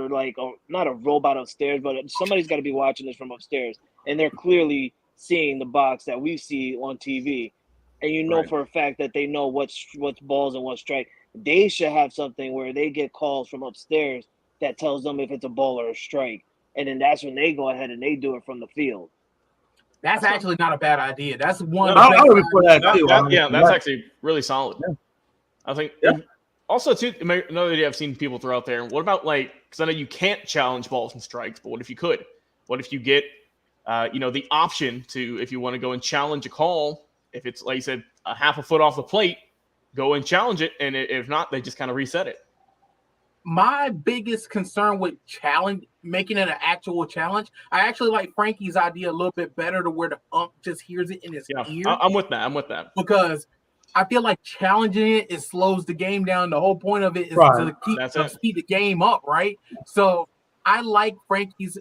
like not a robot upstairs, but somebody's got to be watching this from upstairs, and they're clearly seeing the box that we see on TV, and for a fact that they know what's balls and what's strike. They should have something where they get calls from upstairs that tells them if it's a ball or a strike, and then that's when they go ahead and they do it from the field. That's actually not a bad idea. That's one. I would put that too. That's actually really solid. Yeah. I think also too, another idea I've seen people throw out there. What about because I know you can't challenge balls and strikes, but what if you could? What if you get, the option to, if you want to go and challenge a call, if it's like you said, a half a foot off the plate, go and challenge it, and if not, they just kind of reset it. My biggest concern with making it an actual challenge, I actually like Frankie's idea a little bit better to where the ump just hears it in his ear. I'm with that. Because I feel like challenging it slows the game down. The whole point of it is to speed the game up, right? So I like Frankie's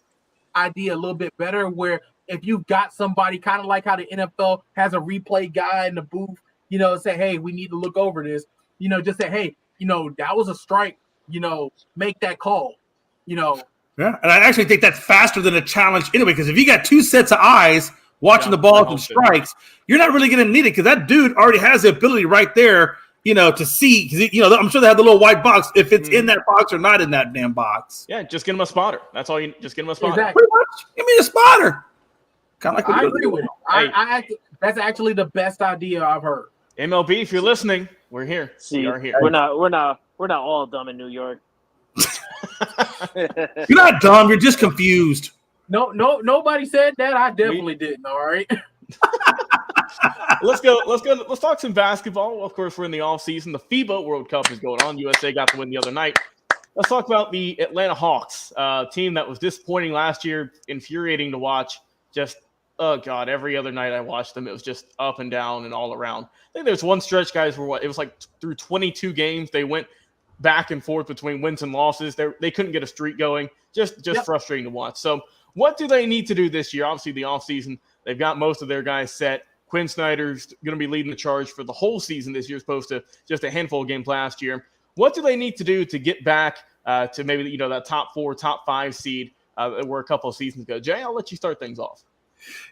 idea a little bit better, where if you've got somebody kind of like how the NFL has a replay guy in the booth, say, hey, we need to look over this, just say, hey, that was a strike, make that call, Yeah, and I actually think that's faster than a challenge anyway, because if you got two sets of eyes watching the balls and strikes, you're not really going to need it because that dude already has the ability right there, to see. Because I'm sure they have the little white box if it's in that box or not in that damn box. Yeah, just get him a spotter. That's all you. Just get him a spotter. Exactly. Give me a spotter. Kind of like I agree with it. That's actually the best idea I've heard. MLB, if you're listening, we're here. See, we are here. We're not all dumb in New York. You're not dumb. You're just confused. No, nobody said that. I definitely didn't. All right. Let's go. Let's talk some basketball. Of course, we're in the off season. The FIBA World Cup is going on. USA got the win the other night. Let's talk about the Atlanta Hawks, team that was disappointing last year, infuriating to watch. Just, oh God, every other night I watched them, it was just up and down and all around. I think there's one stretch, guys, where it was like through 22 games, they went back and forth between wins and losses. They couldn't get a streak going. Just frustrating to watch. So what do they need to do this year? Obviously, the offseason, they've got most of their guys set. Quinn Snyder's going to be leading the charge for the whole season this year, as opposed to just a handful of games last year. What do they need to do to get back to maybe that top 4, top 5 seed that were a couple of seasons ago? Jay, I'll let you start things off.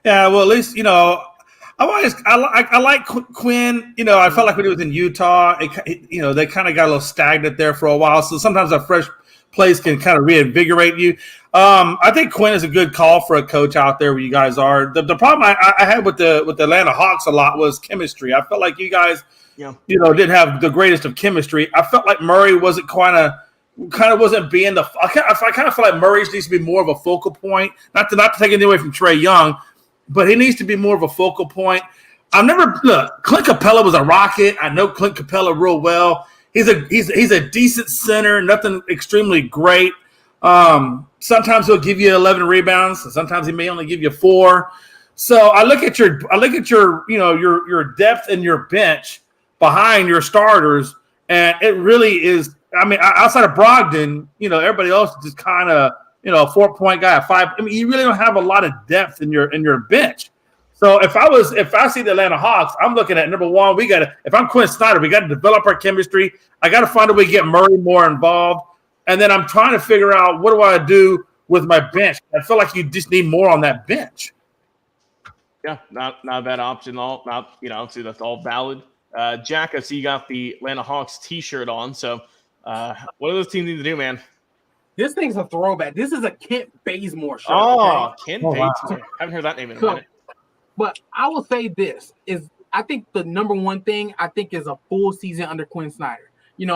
Yeah, well, at least I like Quinn. I felt like when he was in Utah, they kind of got a little stagnant there for a while. So sometimes a fresh place can kind of reinvigorate you. I think Quinn is a good call for a coach out there where you guys are. The problem I had with the Atlanta Hawks a lot was chemistry. I felt like you guys, didn't have the greatest of chemistry. I felt like Murray wasn't kind of wasn't being the. I kind of feel like Murray needs to be more of a focal point. Not to take anything away from Trae Young, but he needs to be more of a focal point. Clint Capella was a rocket. I know Clint Capella real well. He's a decent center, nothing extremely great. Sometimes he'll give you 11 rebounds. Sometimes he may only give you 4. So I look at your your depth and your bench behind your starters, and it really is. I mean, outside of Brogdon, everybody else is just kind of a 4-point guy, 5. I mean, you really don't have a lot of depth in your bench. So if I see the Atlanta Hawks, I'm looking at number one. If I'm Quinn Snyder, we got to develop our chemistry. I got to find a way to get Murray more involved, and then I'm trying to figure out what do I do with my bench. I feel like you just need more on that bench. Yeah, not a bad option. Obviously that's all valid. Jack, I see you got the Atlanta Hawks T-shirt on. So, what do those teams need to do, man? This thing's a throwback. This is a Kent Bazemore shirt. Oh, okay? Kent Bazemore. Wow. I haven't heard that name in a minute. But I will say this is, I think the number one thing is a full season under Quinn Snyder. It's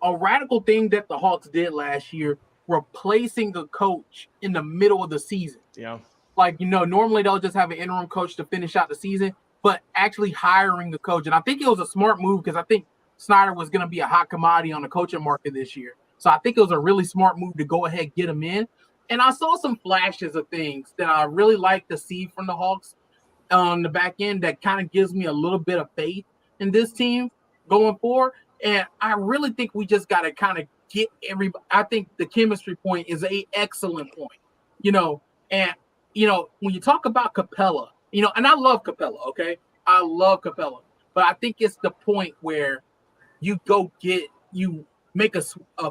a radical thing that the Hawks did last year, replacing the coach in the middle of the season. Yeah. Normally they'll just have an interim coach to finish out the season, but actually hiring the coach. And I think it was a smart move because I think Snyder was going to be a hot commodity on the coaching market this year. So I think it was a really smart move to go ahead and get him in. And I saw some flashes of things that I really like to see from the Hawks on the back end that kind of gives me a little bit of faith in this team going forward. And I really think we just got to kind of get everybody. I think the chemistry point is an excellent point, and when you talk about Capella, and I love Capella, okay? I love Capella, but I think it's the point where you make a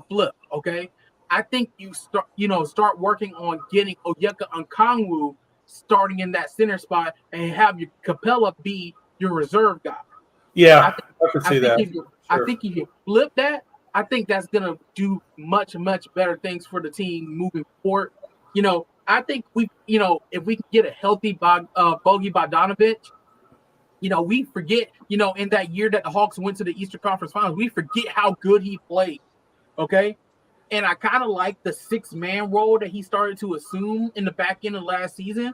flip, okay? I think you start working on getting Onyeka Okongwu starting in that center spot and have your Capella be your reserve guy. Yeah, I can see that. I think if you flip that, I think that's going to do much, much better things for the team moving forward. I think if we can get a healthy Bogey Bogdanovic, we forget, in that year that the Hawks went to the Eastern Conference Finals, we forget how good he played, okay? And I kind of like the 6-man role that he started to assume in the back end of last season.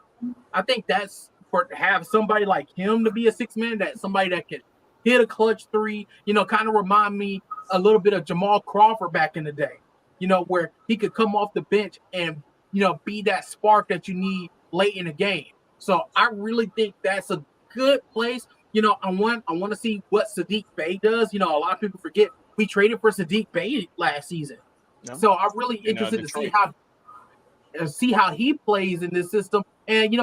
I think that's to have somebody like him to be a 6-man, that somebody that can hit a clutch 3, kind of remind me a little bit of Jamal Crawford back in the day, where he could come off the bench and, be that spark that you need late in the game. So I really think that's a good place. I want to see what Sadiq Bey does. A lot of people forget we traded for Sadiq Bey last season. No. So I'm really interested to see how he plays in this system. And,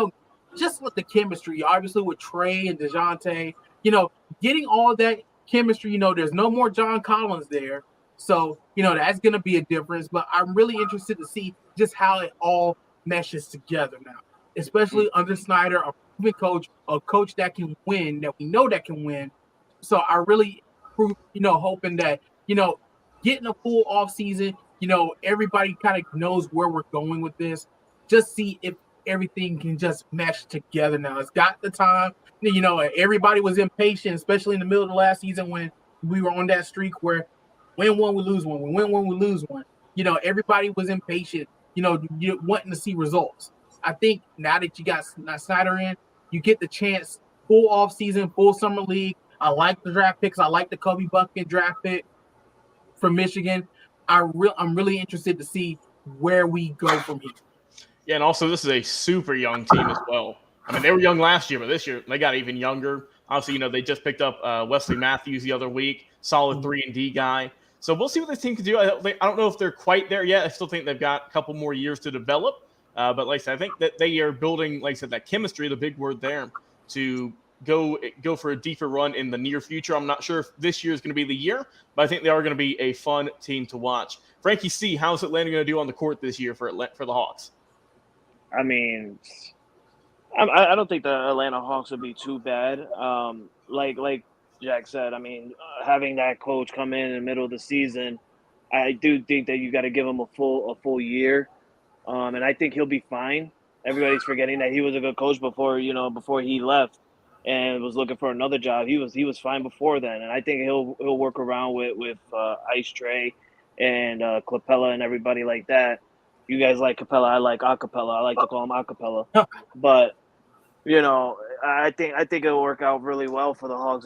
just with the chemistry, obviously with Trae and DeJounte, getting all that chemistry, there's no more John Collins there. So, that's going to be a difference. But I'm really interested to see just how it all meshes together now, especially under Snyder, a proven coach, a coach that can win, that we know that can win. So I really, hoping that, getting a full off season, everybody kind of knows where we're going with this. Just see if everything can just mesh together now. It's got the time. Everybody was impatient, especially in the middle of the last season when we were on that streak where win one, we lose one. We win one, we lose one. Everybody was impatient, wanting to see results. I think now that you got Snyder in, you get the chance, full off season, full summer league. I like the draft picks. I like the Kobe Bucket draft pick from Michigan. I'm really interested to see where we go from here. Yeah, and also this is a super young team as well. I mean, they were young last year, but this year they got even younger. Obviously, they just picked up Wesley Matthews the other week, solid 3-and-D guy. So we'll see what this team can do. I don't know if they're quite there yet. I still think they've got a couple more years to develop. But like I said, I think that they are building, like I said, that chemistry, the big word there, to go for a deeper run in the near future. I'm not sure if this year is going to be the year, but I think they are going to be a fun team to watch. Frankie C., how's Atlanta going to do on the court this year for the Hawks? I mean, I don't think the Atlanta Hawks would be too bad. Like Jack said, I mean, having that coach come in the middle of the season, I do think that you got to give him a full year, and I think he'll be fine. Everybody's forgetting that he was a good coach before he left and was looking for another job. He was fine before then, and I think he'll work around with Ice Trey and Capella and everybody like that. You guys like Capella, I like Acapella. I like to call him Acapella, but I think it'll work out really well for the Hawks.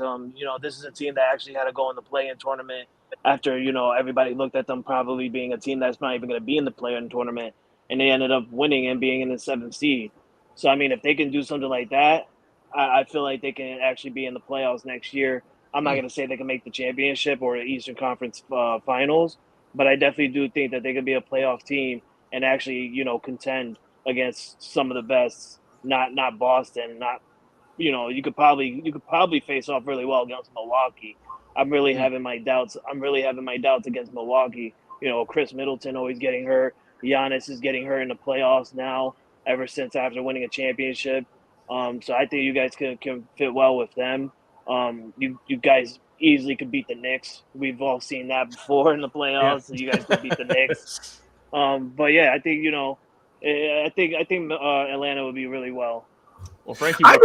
This is a team that actually had to go in the play-in tournament after everybody looked at them probably being a team that's not even going to be in the play-in tournament, and they ended up winning and being in the 7th seed. So I mean, if they can do something like that, I feel like they can actually be in the playoffs next year. I'm not going to say they can make the championship or the Eastern Conference Finals, but I definitely do think that they could be a playoff team and actually contend against some of the best. Not Boston, not you could probably face off really well against Milwaukee. I'm really having my doubts against Milwaukee. Chris Middleton always getting hurt. Giannis is getting hurt in the playoffs now ever since after winning a championship. So I think you guys can fit well with them. You guys easily could beat the Knicks. We've all seen that before in the playoffs. So you guys could beat the Knicks. But yeah, I think I think Atlanta would be really well. Well, Frankie, I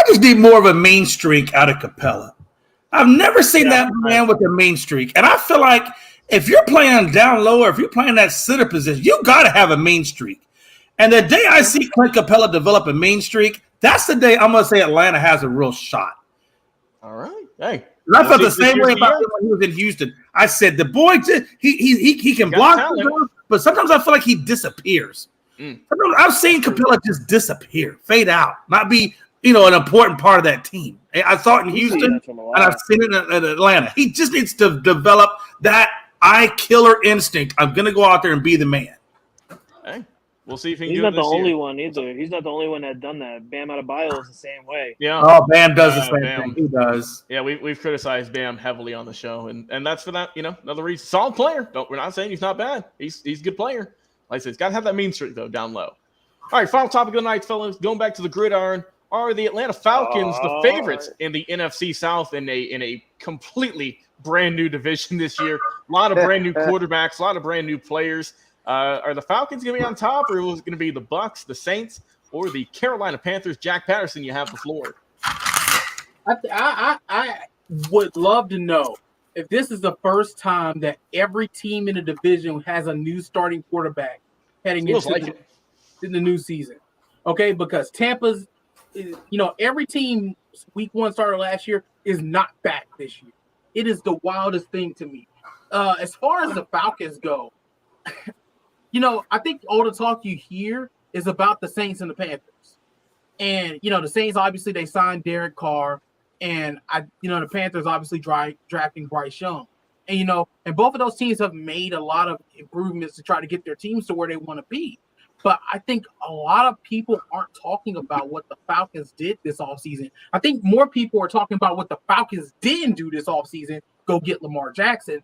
just need more of a main streak out of Capella. I've never seen that man with a main streak, and I feel like if you're playing down low or if you're playing that center position, you got to have a main streak. And the day I see Clint Capella develop a main streak, that's the day I'm going to say Atlanta has a real shot. All right, hey. And I felt the same way about him when he was in Houston. I said the boy, he can block, but sometimes I feel like he disappears. Sometimes I've seen Capella just disappear, fade out, not be an important part of that team. I saw it in Houston, and I've seen it in Atlanta. He just needs to develop that eye killer instinct. I'm going to go out there and be the man. Hey. We'll see if he can He's do it not the this only year. one either. He's not the only one that done that. Bam Adebayo is the same way. Yeah. Oh, Bam does the same thing. He does. Yeah, we've criticized Bam heavily on the show, and that's for that. Another reason. Solid player. We're not saying he's not bad. He's a good player. Like I said, he's got to have that mean streak though down low. All right, final topic of the night, fellas. Going back to the gridiron, are the Atlanta Falcons the favorites in the NFC South in a completely brand new division this year? A lot of brand new quarterbacks, a lot of brand new players. Are the Falcons going to be on top, or is it going to be the Bucs, the Saints, or the Carolina Panthers? Jack Patterson, you have the floor. I would love to know if this is the first time that every team in the division has a new starting quarterback heading into the new season. Okay, because Tampa's, every team week one starter last year is not back this year. It is the wildest thing to me. As far as the Falcons go, I think all the talk you hear is about the Saints and the Panthers. And, the Saints, obviously, they signed Derek Carr. And, the Panthers obviously drafting Bryce Young. And, and both of those teams have made a lot of improvements to try to get their teams to where they want to be. But I think a lot of people aren't talking about what the Falcons did this offseason. I think more people are talking about what the Falcons didn't do this offseason, go get Lamar Jackson,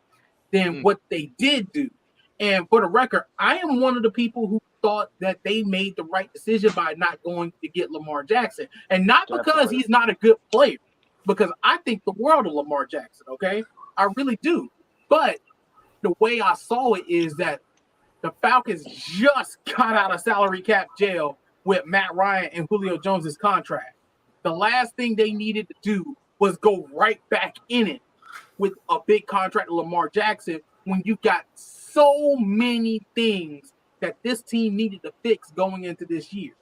than what they did do. And for the record, I am one of the people who thought that they made the right decision by not going to get Lamar Jackson. And not because he's not a good player, because I think the world of Lamar Jackson, okay? I really do. But the way I saw it is that the Falcons just got out of salary cap jail with Matt Ryan and Julio Jones' contract. The last thing they needed to do was go right back in it with a big contract to Lamar Jackson when you got so many things that this team needed to fix going into this year.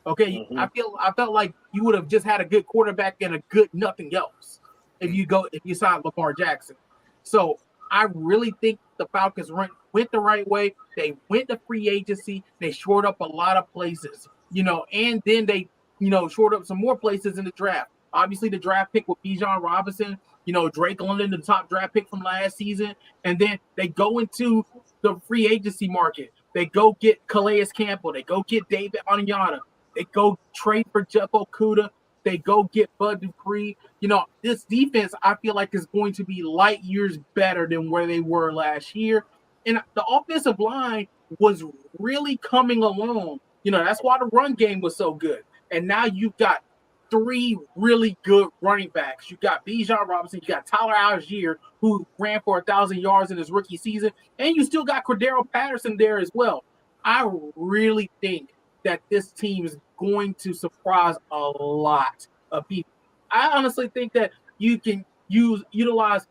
Okay, I felt like you would have just had a good quarterback and a good nothing else if you signed Lamar Jackson. So I really think the Falcons went the right way. They went to free agency. They shored up a lot of places, and then they, shored up some more places in the draft. Obviously, the draft pick with Bijan Robinson, Drake London, the top draft pick from last season. And then they go into the free agency market. They go get Calais Campbell. They go get David Onyemata. They go trade for Jeff Okudah. They go get Bud Dupree. This defense, I feel like, is going to be light years better than where they were last year. And the offensive line was really coming along. That's why the run game was so good. And now you've got 3 really good running backs. You got Bijan Robinson. You got Tyler Algier, who ran for 1,000 yards in his rookie season. And you still got Cordero Patterson there as well. I really think that this team is going to surprise a lot of people. I honestly think that you can utilize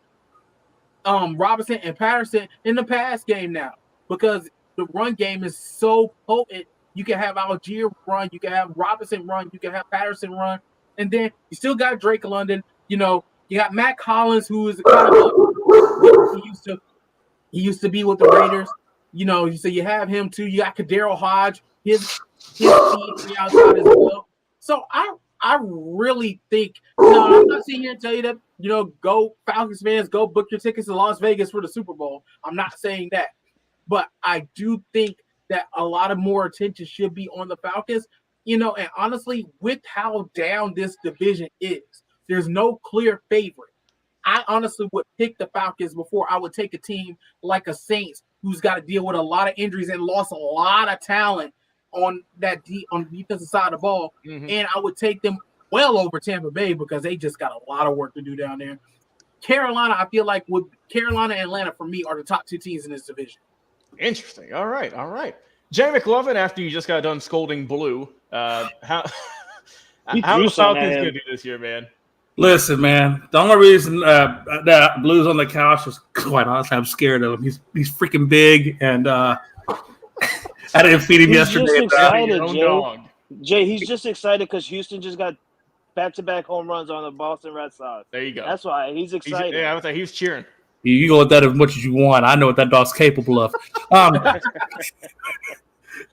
Robinson and Patterson in the pass game now because the run game is so potent. You can have Algier run, you can have Robinson run, you can have Patterson run, and then you still got Drake London. You got Matt Collins, who is kind of he used to be with the Raiders. So you have him too. You got Kadero Hodge, his speed on the outside as well. So I really think, I'm not sitting here and tell you that, go Falcons fans, go book your tickets to Las Vegas for the Super Bowl. I'm not saying that. But I do think that a lot of more attention should be on the Falcons, and honestly, with how down this division is, there's no clear favorite. I honestly would pick the Falcons before I would take a team like a Saints who's got to deal with a lot of injuries and lost a lot of talent on on the defensive side of the ball. And I would take them well over Tampa Bay because they just got a lot of work to do down there. Carolina, I feel like Carolina and Atlanta for me are the top 2 teams in this division. Interesting. All right. Jay McLovin, after you just got done scolding Blue, how the Falcons going to do this year, man? Listen, man, the only reason that Blue's on the couch is, quite honestly, I'm scared of him. He's freaking big, and I didn't feed him yesterday. Just excited, Jay, he's just excited because Houston just got back-to-back home runs on the Boston Red Sox. There you go. That's why he's excited. I was like, he was cheering. You go with that as much as you want. I know what that dog's capable of.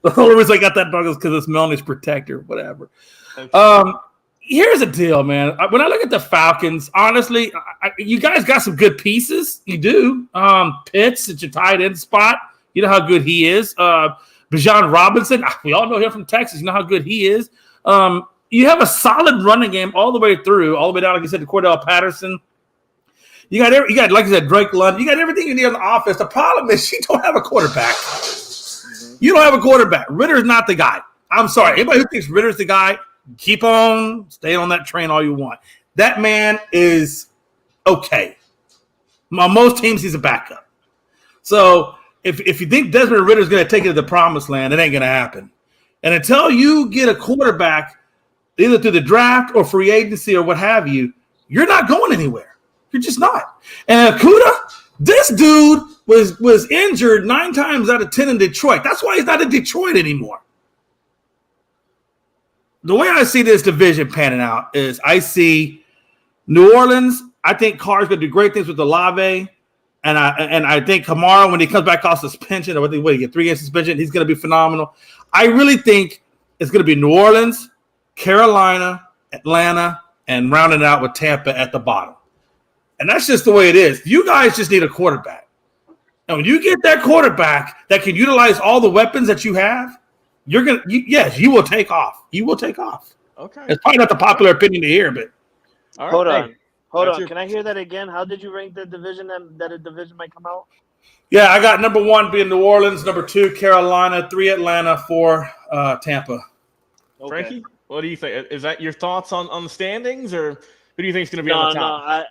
The only reason I got that dog is because it's Melanie's protector, whatever. Here's the deal, man. When I look at the Falcons, honestly, you guys got some good pieces. You do. Pitts at your tight end spot. You know how good he is. Bijan Robinson, we all know him from Texas. You know how good he is. You have a solid running game all the way through, all the way down, like you said, to Cordell Patterson. You got, like you said, Drake London. You got everything you need on the offense. The problem is you don't have a quarterback. You don't have a quarterback. Ritter's not the guy. I'm sorry. Anybody who thinks Ritter's the guy, keep on, stay on that train all you want. That man is okay. On most teams, he's a backup. So if you think Desmond Ritter's going to take it to the promised land, it ain't going to happen. And until you get a quarterback, either through the draft or free agency or what have you, you're not going anywhere. You're just not. And Okudah, this dude was injured 9 times out of 10 in Detroit. That's why he's not in Detroit anymore. The way I see this division panning out is I see New Orleans. I think Carr's going to do great things with Olave. And I think Kamara, when he comes back off suspension, or what he get 3-game suspension, he's going to be phenomenal. I really think it's going to be New Orleans, Carolina, Atlanta, and rounding it out with Tampa at the bottom. And that's just the way it is. You guys just need a quarterback. And when you get that quarterback that can utilize all the weapons that you have, you will take off. You will take off. Okay. It's probably not the popular opinion to hear, but Hold on. Can I hear that again? How did you rank the division that a division might come out? Yeah, I got number 1 being New Orleans, number 2 Carolina, 3 Atlanta, 4 Tampa. Okay. Frankie, what do you think? Is that your thoughts on the standings, or who do you think is going to be on the top?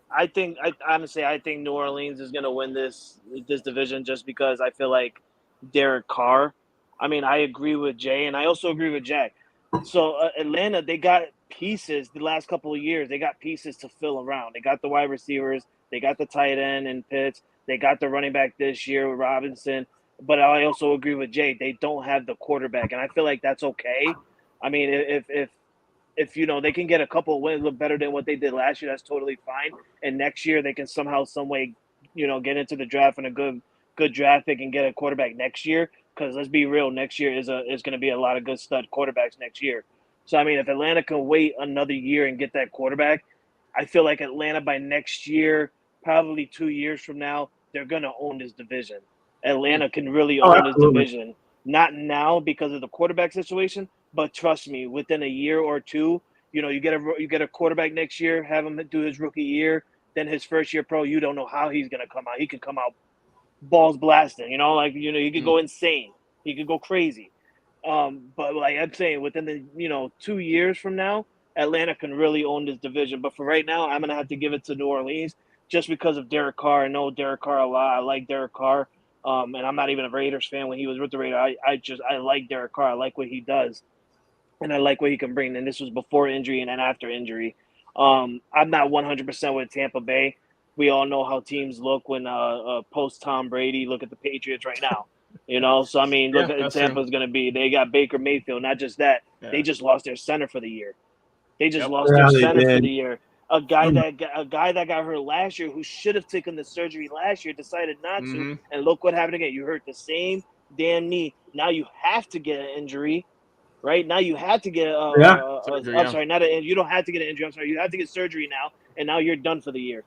I think honestly I think New Orleans is going to win this division just because I feel like Derek Carr. I mean, I agree with Jay, and I also agree with Jack. So Atlanta, they got pieces the last couple of years. They got pieces to fill around. They got the wide receivers. They got the tight end in Pitts. They got the running back this year with Robinson. But I also agree with Jay. They don't have the quarterback, and I feel like that's okay. I mean, if they can get a couple of wins look better than what they did last year, that's totally fine. And next year they can somehow, some way, get into the draft and a good draft pick and get a quarterback next year. Because let's be real, next year is going to be a lot of good stud quarterbacks next year. So I mean, if Atlanta can wait another year and get that quarterback, I feel like Atlanta by next year, probably 2 years from now, they're going to own this division. Atlanta can really own this division. Not now because of the quarterback situation, but trust me, within a year or two, you get a quarterback next year, have him do his rookie year, then his first year pro, you don't know how he's going to come out. He could come out balls blasting, he could go insane. He could go crazy. But like I'm saying, within the 2 years from now, Atlanta can really own this division. But for right now, I'm gonna have to give it to New Orleans just because of Derek Carr. I know Derek Carr a lot. I like Derek Carr. And I'm not even a Raiders fan when he was with the Raiders. I like Derek Carr. I like what he does, and I like what he can bring. And this was before injury and then after injury. I'm not 100% with Tampa Bay. We all know how teams look when post Tom Brady. Look at the Patriots right now. So I mean, look at Tampa's going to be. They got Baker Mayfield. Not just that, they just lost their center for the year. They just lost their center for the year. A guy that got hurt last year, who should have taken the surgery last year, decided not to, and look what happened again. You hurt the same damn knee. Now you have to get an injury, right? Now you have to get surgery, I'm sorry, not an injury. You don't have to get an injury. I'm sorry, you have to get surgery now, and now you're done for the year.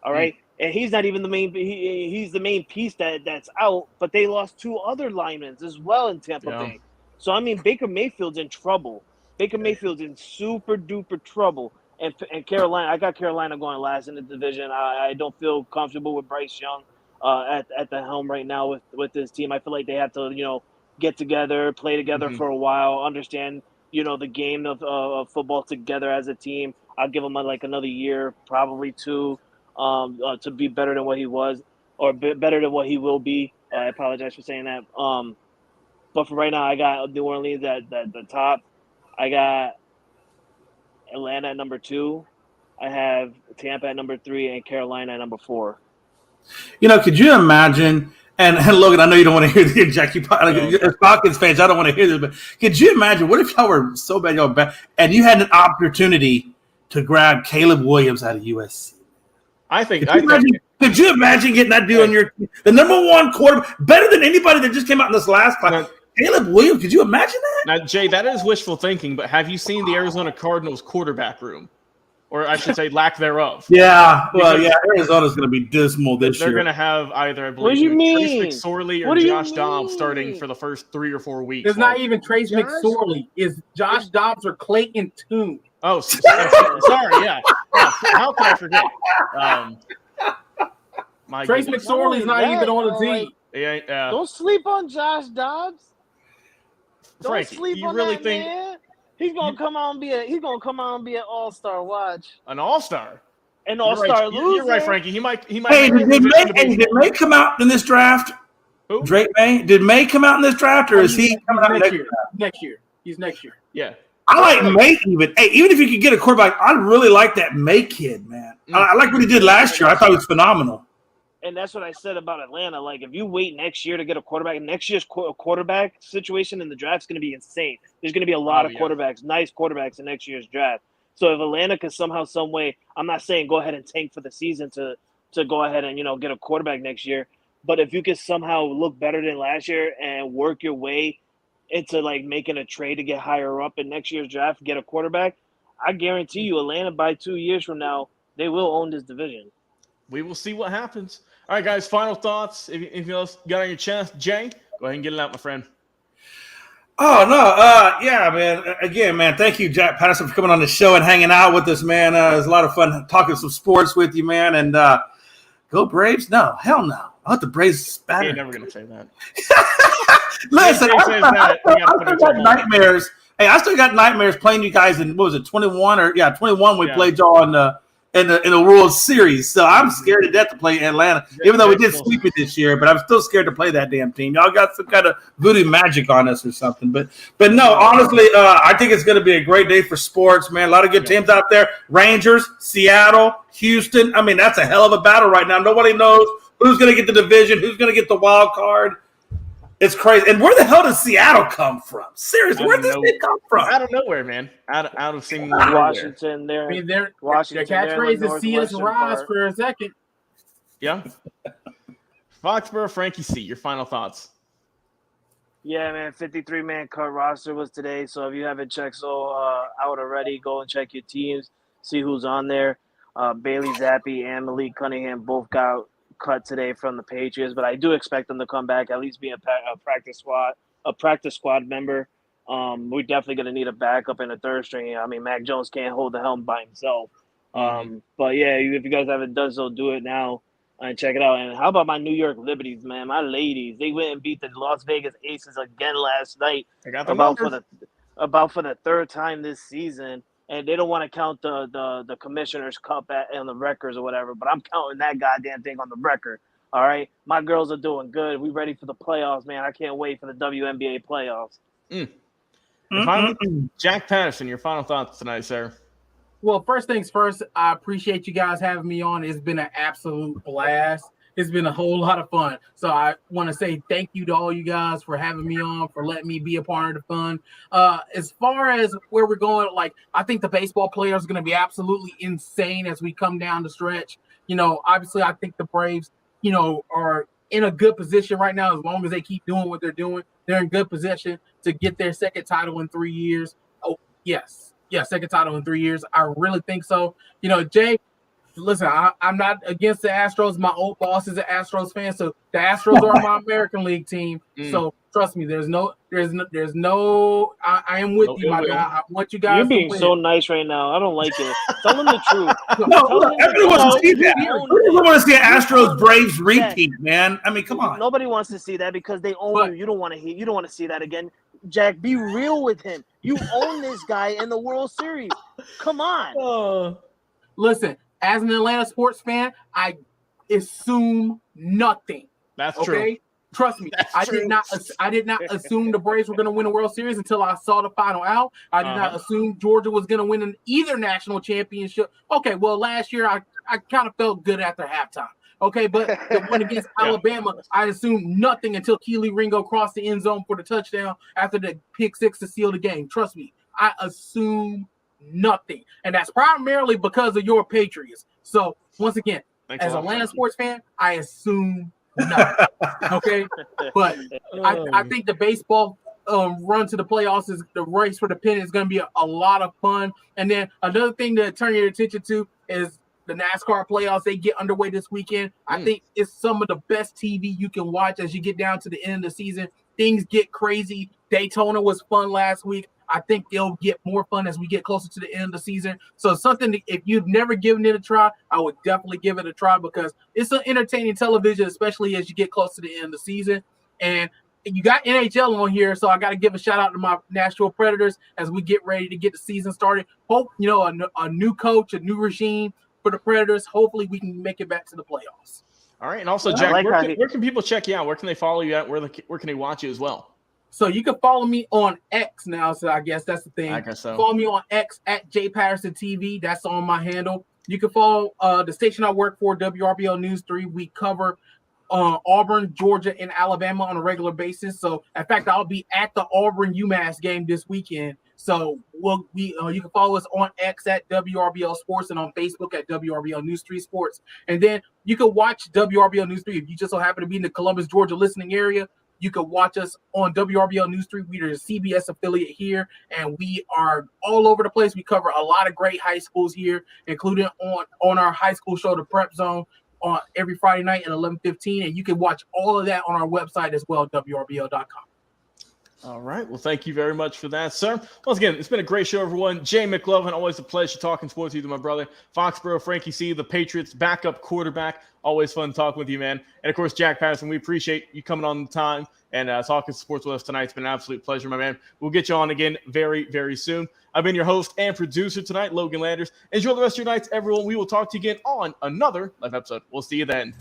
All right, and he's not even the main. He's the main piece that's out. But they lost 2 other linemen as well in Tampa Bay. So I mean, Baker Mayfield's in trouble. Baker Mayfield's in super duper trouble. And Carolina, I got Carolina going last in the division. I don't feel comfortable with Bryce Young at the helm right now with this team. I feel like they have to get together, play together for a while, understand the game of football together as a team. I'll give him another year, probably 2. To be better than what he was, or better than what he will be. I apologize for saying that. But for right now, I got New Orleans at the top. I got Atlanta at number 2. I have Tampa at number 3 and Carolina at number 4. Could you imagine? And Logan, I know you don't want to hear this, Jack. As Falcons fans, I don't want to hear this, but could you imagine? What if y'all were so bad, y'all bad, and you had an opportunity to grab Caleb Williams out of USC? Could you imagine getting that dude on your team? The number 1 quarterback, better than anybody that just came out in this last class. Caleb Williams, could you imagine that? Now, Jay, that is wishful thinking, but have you seen the Arizona Cardinals quarterback room? Or I should say lack thereof. Arizona's going to be dismal this year. They're going to have either, I believe, Trace McSorley or Josh Dobbs starting for the first 3 or 4 weeks. It's not even Trace McSorley. It's Josh Dobbs or Clayton Tune. Oh, sorry, yeah. How can I forget? Trace McSorley's not even on the team. Don't sleep on Josh Dobbs. Don't sleep on that man. He's gonna come out and be an all-star. Watch. An all-star. An all-star loser. You're right, Frankie. He might. Hey, did May come out in this draft? Who? Drake May. Did May come out in this draft, or is he coming out next year? Next year. He's next year. Yeah. I like May even. Hey, even if you could get a quarterback, I really like that May kid, man. I like what he did last year. I thought he was phenomenal. And that's what I said about Atlanta. Like, if you wait next year to get a quarterback, next year's quarterback situation in the draft is going to be insane. There's going to be a lot of quarterbacks, nice quarterbacks in next year's draft. So if Atlanta can somehow, some way, I'm not saying go ahead and tank for the season to go ahead and, get a quarterback next year. But if you can somehow look better than last year and work your way into, making a trade to get higher up in next year's draft, get a quarterback, I guarantee you Atlanta by 2 years from now, they will own this division. We will see what happens. All right, guys, final thoughts. Anything else you got on your chest? Jay, go ahead and get it out, my friend. Oh, no. Yeah, man. Again, man, thank you, Jack Patterson, for coming on the show and hanging out with us, man. It was a lot of fun talking some sports with you, man. And Go Braves? No, hell no. I want the Braves better. You're never gonna say that. Listen, If he says that, we gotta I put still it to got a hold. nightmares. Hey, I still got nightmares playing you guys in, what was it, 21 or 21 we played y'all in the World Series. So I'm scared to death to play Atlanta, even though we did sweep it this year. But I'm still scared to play that damn team. Y'all got some kind of voodoo magic on us or something. But no, honestly, I think it's going to be a great day for sports, man. A lot of good teams out there. Rangers, Seattle, Houston. I mean, that's a hell of a battle right now. Nobody knows who's going to get the division, who's going to get the wild card. It's crazy. And where the hell does Seattle come from? Seriously, where does it come from? Out of nowhere, man. Out of seemingly Washington. I mean, their Washington. catchphrase is "See us rise" for a second. Yeah. Foxborough, Frankie C. Your final thoughts. Yeah, man. 53-man cut roster was today. So if you haven't checked out already, go and check your teams. See who's on there. Bailey Zappi and Malik Cunningham both got cut today from the Patriots, but I do expect them to come back, at least be a practice squad member. We're definitely going to need a backup in the third string. I mean, Mac Jones can't hold the helm by himself. But yeah, if you guys haven't done so, do it now and check it out. And how about my New York Liberties, man? My ladies, they went and beat the Las Vegas Aces again last night. I got the about for the third time this season. And they don't want to count the Commissioner's Cup on the records or whatever, but I'm counting that goddamn thing on the record. All right? My girls are doing good. We ready for the playoffs, man. I can't wait for the WNBA playoffs. And finally, Jack Patterson, your final thoughts tonight, sir. Well, first things first, I appreciate you guys having me on. It's been an absolute blast. It's been a whole lot of fun. So I want to say thank you to all you guys for having me on, for letting me be a part of the fun. As far as where we're going, like, I think the baseball players are going to be absolutely insane as we come down the stretch. You know, obviously, I think the Braves, you know, are in a good position right now. As long as they keep doing what they're doing, they're in good position to get their second title in 3 years. Oh, yes. Yeah, second title in 3 years. I really think so. You know, Jay, listen, I'm not against the Astros. My old boss is an Astros fan, so the Astros are my American League team. So trust me, there's no. I am with you, my guy. I want you guys. You're being so nice right now. I don't like it. Tell them the truth. No, everyone wants to see that. Everyone wants to see Astros Braves repeat, man. I mean, come on. Nobody wants to see that because they own you. You don't want to hear. You don't want to see that again. Jack, be real with him. You own this guy in the World Series. Come on. Listen. As an Atlanta sports fan, I assume nothing. That's true. Trust me. I did not assume the Braves were going to win a World Series until I saw the final out. I did not assume Georgia was going to win either national championship. Okay, well, last year I kind of felt good after halftime. Okay, but the one against Alabama, I assumed nothing until Keely Ringo crossed the end zone for the touchdown after the pick six to seal the game. Trust me, I assume nothing, and that's primarily because of your Patriots. So once again, as a Atlanta sports fan, I assume nothing. Okay, but I think the baseball run to the playoffs is the race for the pennant is going to be a lot of fun. And then another thing to turn your attention to is the NASCAR playoffs. They get underway this weekend. I think it's some of the best TV you can watch as you get down to the end of the season. Things get crazy. Daytona was fun last week. I think they'll get more fun as we get closer to the end of the season. So something that if you've never given it a try, I would definitely give it a try because it's an entertaining television, especially as you get close to the end of the season. And you got NHL on here, so I got to give a shout out to my Nashville Predators as we get ready to get the season started. Hope, you know, a new coach, a new regime for the Predators. Hopefully we can make it back to the playoffs. All right. And also, Jack, where can people check you out? Where can they follow you at? Where can they watch you as well? So you can follow me on X now. So I guess that's the thing. I guess so. Follow me on X at @JPatterson TV. That's on my handle. You can follow the station I work for, WRBL News 3. We cover Auburn, Georgia, and Alabama on a regular basis. So in fact, I'll be at the Auburn UMass game this weekend. So you can follow us on X at WRBL Sports and on Facebook at WRBL News 3 Sports. And then you can watch WRBL News 3 if you just so happen to be in the Columbus, Georgia listening area. You can watch us on WRBL News 3. We are a CBS affiliate here, and we are all over the place. We cover a lot of great high schools here, including on our high school show, The Prep Zone, on every Friday night at 11:15. And you can watch all of that on our website as well, WRBL.com. All right. Well, thank you very much for that, sir. Once again, it's been a great show, everyone. Jay McLovin, always a pleasure talking sports with you, my brother. Foxborough, Frankie C, the Patriots backup quarterback. Always fun talking with you, man. And, of course, Jack Patterson, we appreciate you coming on the time and talking sports with us tonight. It's been an absolute pleasure, my man. We'll get you on again very, very soon. I've been your host and producer tonight, Logan Landers. Enjoy the rest of your nights, everyone. We will talk to you again on another live episode. We'll see you then.